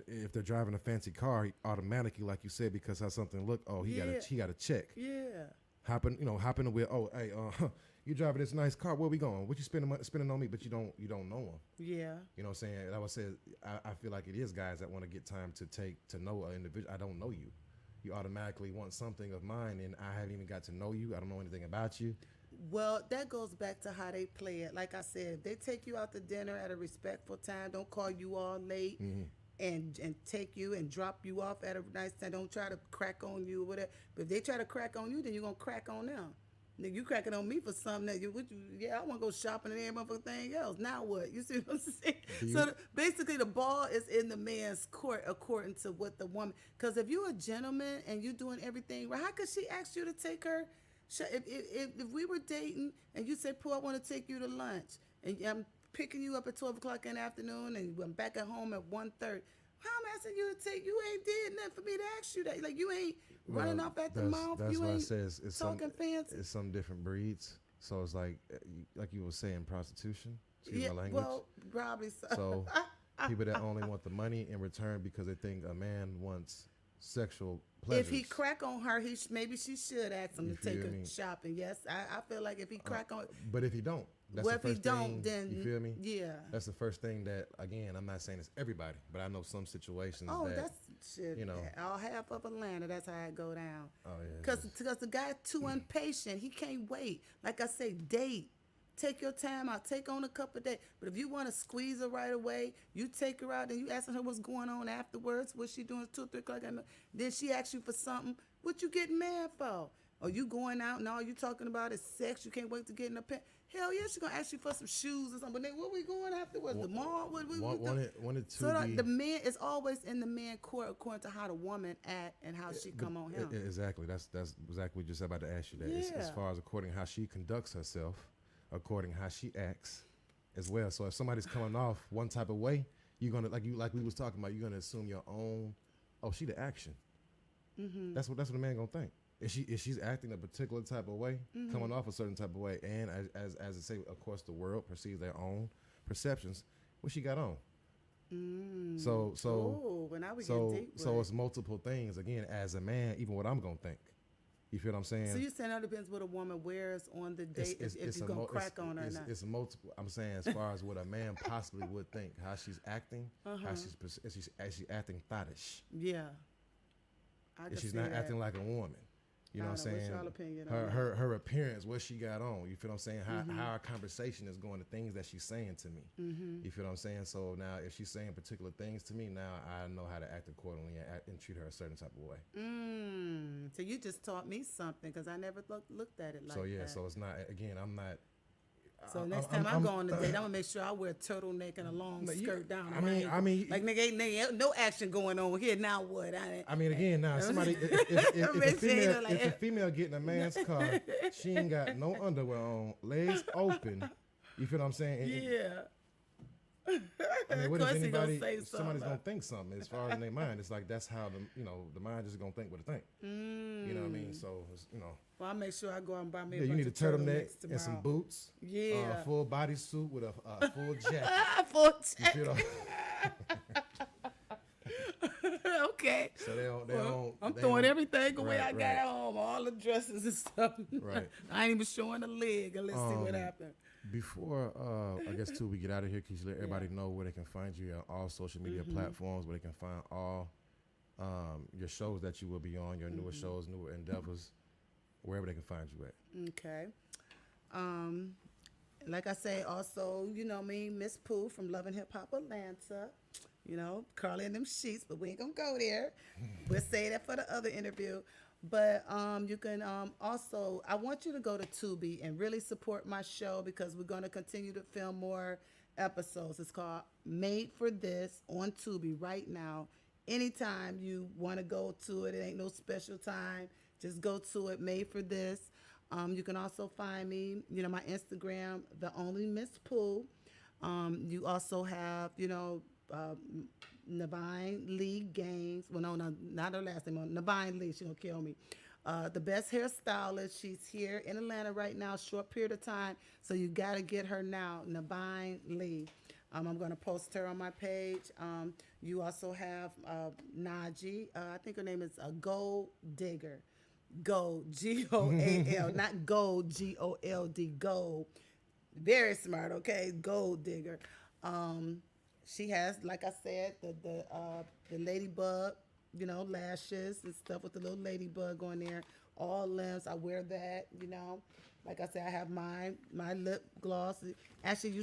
If they're driving a fancy car, automatically, like you said, because how something look, oh, he got a check. Yeah. Hop in the wheel. Oh, hey, you driving this nice car. Where we going? What you spending on me? But you don't know him. Yeah. You know what I'm saying? And I would say, I feel like it is guys that want to get time to know an individual. I don't know you. You automatically want something of mine, and I haven't even got to know you. I don't know anything about you. Well, that goes back to how they play it. Like I said, if they take you out to dinner at a respectful time, don't call you all late, and take you and drop you off at a nice time. Don't try to crack on you or whatever. But if they try to crack on you, then you're going to crack on them. Nigga, you cracking on me for something that I want to go shopping and every motherfucking thing else. Now what? You see what I'm saying? So basically the ball is in the man's court according to what the woman, because if you're a gentleman and you doing everything right, how could she ask you to take her? If we were dating and you said, Pooh, I want to take you to lunch, and I'm picking you up at 12 o'clock in the afternoon, and I'm back at home at 1:30, how I'm asking you to take, you ain't did nothing for me to ask you that. Like, you ain't running off at the mouth. That's you why ain't I says it's talking fancy. It's some different breeds. So it's like you were saying, prostitution. Excuse my language. Well, probably so. So people that only want the money in return because they think a man wants sexual pleasures. If he crack on her, maybe she should ask him You to take feel her me? shopping. Yes, I feel like if he crack on, But if he don't, that's well, the if he first don't, thing, then you feel me? Yeah. That's the first thing that, again, I'm not saying it's everybody, but I know some situations Oh, that, that's shit. you know. All half of Atlanta, that's how it go down. Oh, yeah, Because the guy too impatient. He can't wait. Like I say, date. Take your time out. Take on a couple of days. But if you want to squeeze her right away, you take her out and you asking her what's going on afterwards. What she doing 2 or 3 o'clock at night. Then she asks you for something. What you getting mad for? Or you going out and all you talking about is sex. You can't wait to get in the pen. Hell yeah, she gonna ask you for some shoes or something. But then where we going afterwards? The mall? What we wanted to So be, the man is always in the man court according to how the woman act and how she come on him. Exactly. That's exactly what just about to ask you that. As Yeah. far as according how she conducts herself, according how she acts as well. So if somebody's coming off one type of way, you're gonna like we was talking about, you're gonna assume your own, oh, she the action. Mm-hmm. That's what a man gonna think. If she's acting a particular type of way, coming off a certain type of way, and as I say, of course, the world perceives their own perceptions. What she got on? Ooh, well, now we so get deep. so with it's it. multiple things. Again, as a man, even what I'm gonna think. You feel what I'm saying? So you're saying that depends what a woman wears on the date, if you're going to crack on her or not. It's multiple. I'm saying as far as what a man possibly would think, how she's acting, how she's actually acting thottish. Yeah. I can If she's see not that. acting like a woman. You know what I'm I don't know. saying? What's y'all opinion on that? Her appearance, what she got on. You feel what I'm saying? How our conversation is going, the things that she's saying to me. You feel what I'm saying? So now, if she's saying particular things to me, now I know how to act accordingly and treat her a certain type of way. So you just taught me something because I never looked at it like So yeah, that. so it's not. Again, I'm not. So next time I go on a date, I'm gonna make sure I wear a turtleneck and a long skirt down. I mean, like nigga, ain't no action going on here. Now what? I mean, again, now somebody, if a female get in a man's car, she ain't got no underwear on, legs open. You feel what I'm saying? Yeah. I mean, what Of is course he gonna anybody? say Somebody's something. gonna think something as far as in their mind. It's like that's how the mind just gonna think what it think. You know what I mean? So it's, Well, I'll make sure I go out and buy me a yeah, you bunch need a of turtlenecks turtleneck tomorrow. and some boots. Yeah. Full body suit with a full jacket. Full You check. feel Okay. So they don't. Well, I'm they throwing don't- everything away right, I got right. at home, all the dresses and stuff. Right. I ain't even showing a leg. Let's see what happened. Before I guess too, we get out of here, because you let everybody know where they can find you on all social media platforms, where they can find all your shows that you will be on, your newer shows, newer endeavors, wherever they can find you at. Okay. Like I say, also, you know me, Ms Pooh from Love and Hip Hop Atlanta. You know, Carly and them sheets, but we ain't gonna go there. We'll say that for the other interview. But you can also, I want you to go to Tubi and really support my show, because we're going to continue to film more episodes. It's called Made for This on Tubi right now. Anytime you want to go to it, it ain't no special time. Just go to it, Made for This. You can also find me, my Instagram, The Only Ms Pooh. You also have, Navine Lee Gaines. Well, no, not her last name. Navine Lee. She's going to kill me. The best hairstylist. She's here in Atlanta right now, short period of time. So you got to get her now, Navine Lee. I'm going to post her on my page. You also have Najee. I think her name is Gold Digger. Gold, G-O-A-L, not Gold, G-O-L-D, Gold. Very smart, okay? Gold Digger. She has, like I said, the ladybug, lashes and stuff with the little ladybug on there. All limbs, I wear that, Like I said, I have my lip gloss. Actually,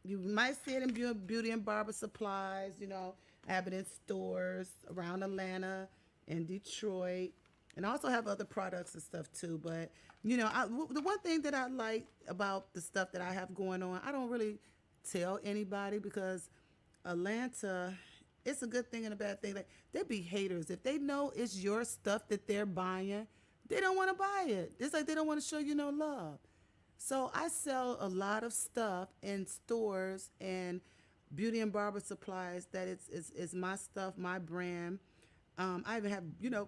you might see it in beauty and barber supplies, I have it in stores around Atlanta and Detroit. And I also have other products and stuff too. But, the one thing that I like about the stuff that I have going on, I don't really tell anybody, because Atlanta, it's a good thing and a bad thing. Like, they be haters. If they know it's your stuff that they're buying, they don't want to buy it. It's like they don't want to show you no love. So I sell a lot of stuff in stores and beauty and barber supplies that it's my stuff, my brand. I even have,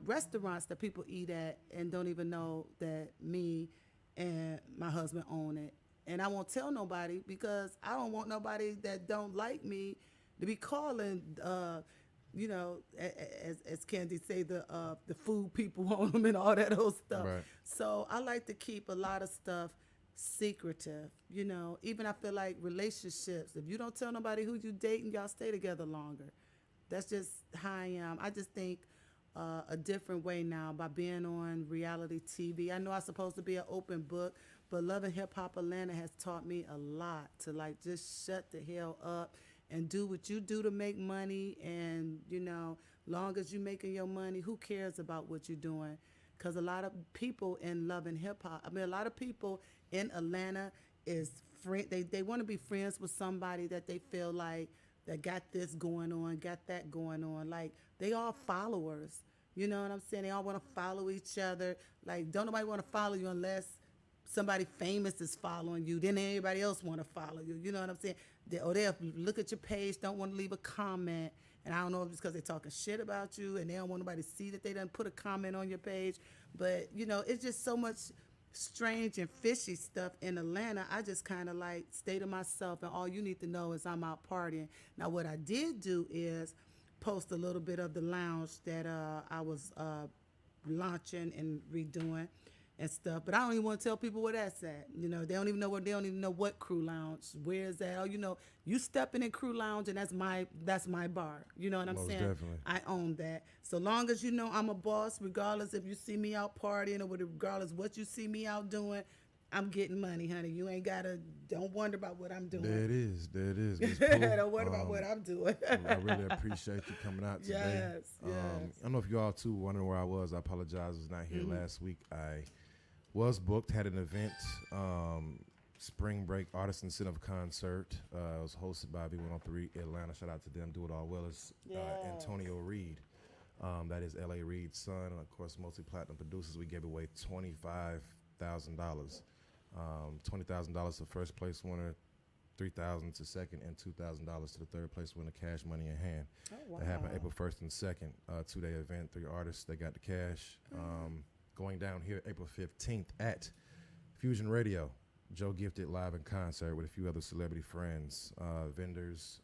restaurants that people eat at and don't even know that me and my husband own it. And I won't tell nobody, because I don't want nobody that don't like me to be calling, as Candy say, the food people on them and all that old stuff. Right. So I like to keep a lot of stuff secretive, Even I feel like relationships, if you don't tell nobody who you dating, y'all stay together longer. That's just how I am. I just think a different way now by being on reality TV. I know I'm supposed to be an open book, but Love and Hip Hop Atlanta has taught me a lot to just shut the hell up and do what you do to make money. And, long as you making your money, who cares about what you're doing? Because a lot of people in Love and Hip Hop, a lot of people in Atlanta is they want to be friends with somebody that they feel like that got this going on, got that going on. Like, they all followers. You know what I'm saying? They all want to follow each other. Like, don't nobody want to follow you unless somebody famous is following you. Then everybody else want to follow you. You know what I'm saying? They'll look at your page, don't want to leave a comment. And I don't know if it's because they're talking shit about you and they don't want nobody to see that they done put a comment on your page. But, it's just so much strange and fishy stuff in Atlanta, I just kind of like stay to myself, and all you need to know is I'm out partying. Now, what I did do is post a little bit of the lounge that I was launching and redoing and stuff, but I don't even want to tell people where that's at. You know, they don't even know what Crew Lounge, where is that. Oh, you know, you stepping in Crew Lounge, and that's my bar. You know what I'm Most saying? definitely. I own that. So long as you know I'm a boss, regardless if you see me out partying or regardless what you see me out doing, I'm getting money, honey. You ain't don't wonder about what I'm doing. There it is, Ms. Pooh. Don't worry about what I'm doing. I really appreciate you coming out today. Yes. I don't know if you all too wondering where I was. I apologize, I was not here last week. I was booked, had an event, Spring Break Artist Incentive Concert. It was hosted by V103 Atlanta. Shout out to them, Do It All Well. It's Antonio Reed. That is L.A. Reed's son. And, of course, multi-platinum producers. We gave away $25,000. $20,000 to first place winner, $3,000 to second, and $2,000 to the third place winner, cash money in hand. Oh, wow. That happened April 1st and 2nd, 2-day event, 3 artists. They got the cash. Going down here April 15th at Fusion Radio. Joe Gifted live in concert with a few other celebrity friends, vendors,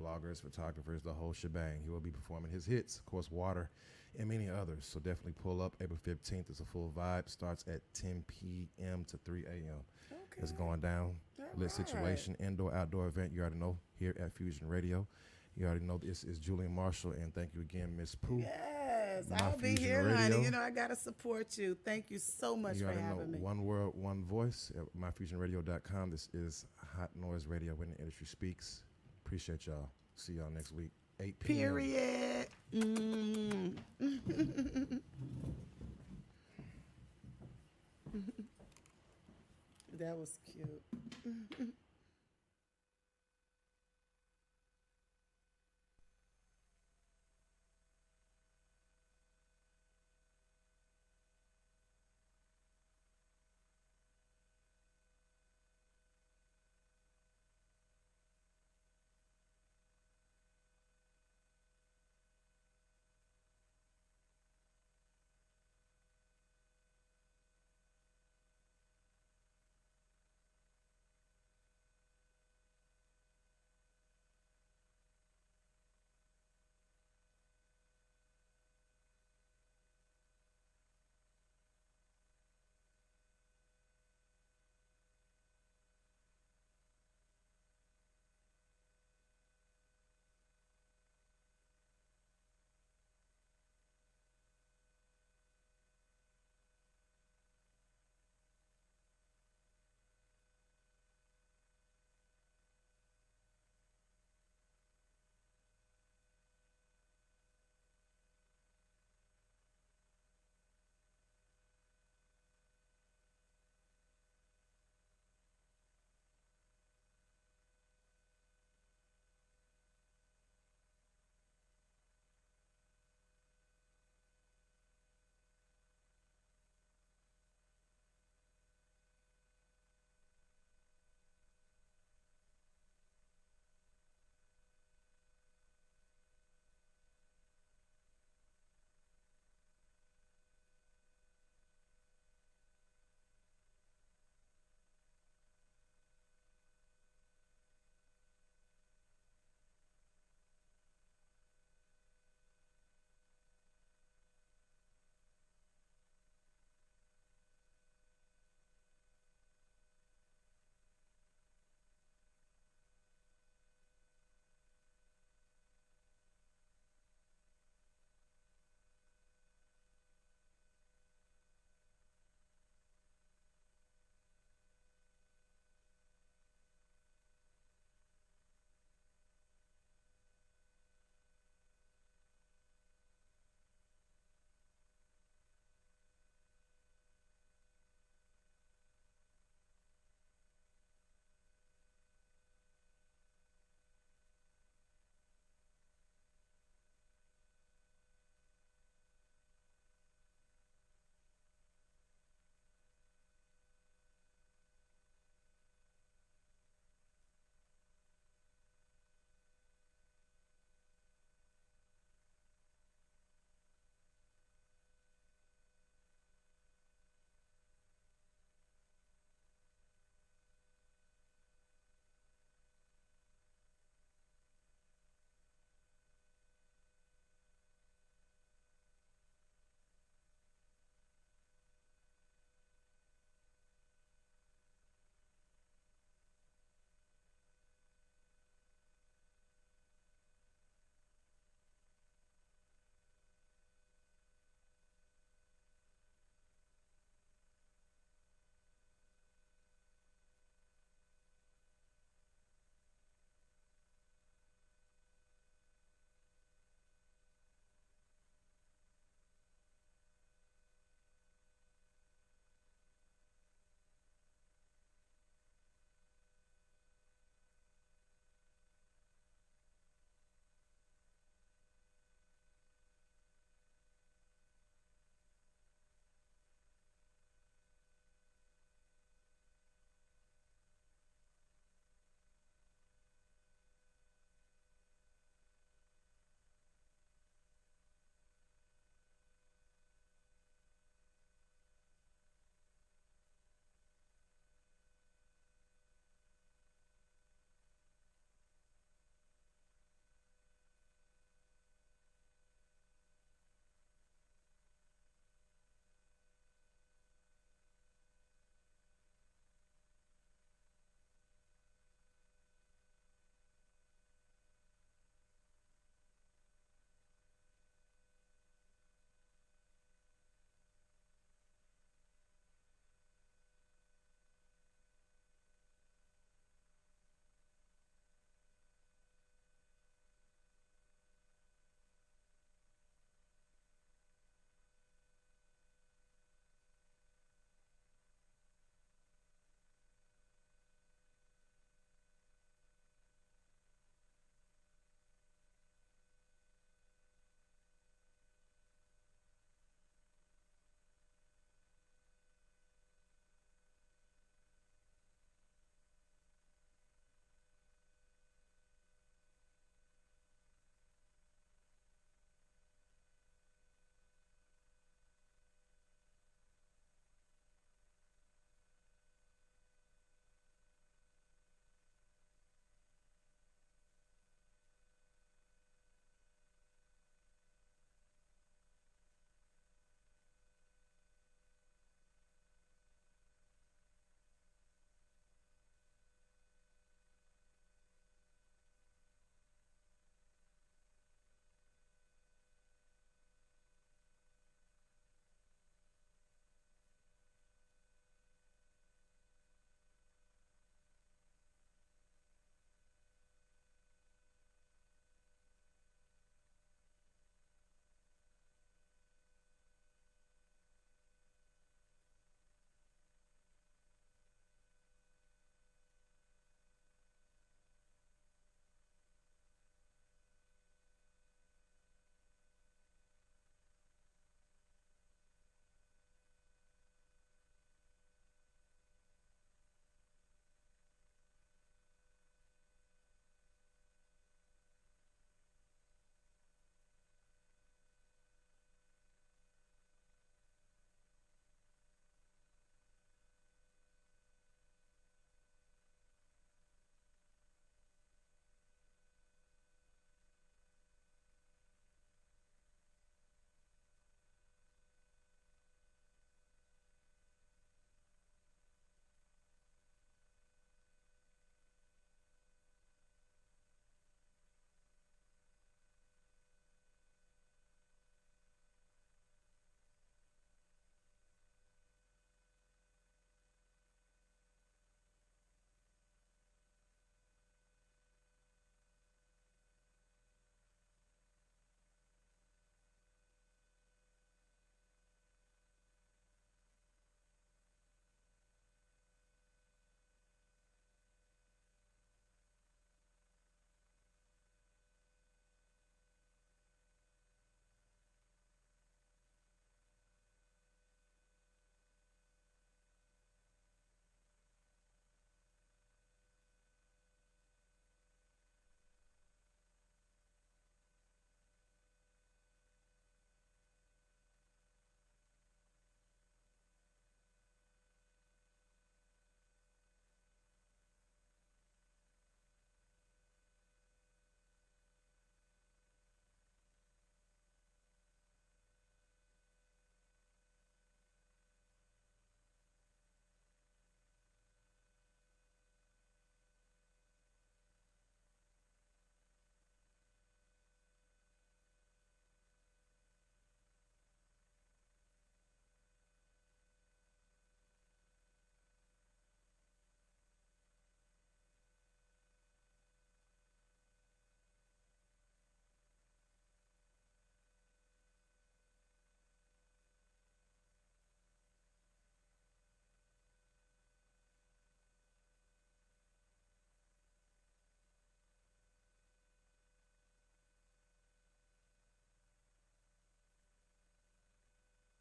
bloggers, photographers, the whole shebang. He will be performing his hits, of course, Water, and many others. So definitely pull up. April 15th. It's a full vibe. Starts at 10 p.m. to 3 a.m. Okay. It's going down. Lit situation, indoor, outdoor event. You already know here at Fusion Radio. You already know this is Julian Marshall, and thank you again, Ms Pooh. Yes, My I'll be Fusion here, Radio. honey. You know, I got to support you. Thank you so much You for already know, having me. one world, one voice at myfusionradio.com. This is Hot Noise Radio, when the industry speaks. Appreciate y'all. See y'all next week, 8 p.m. Period. That was cute.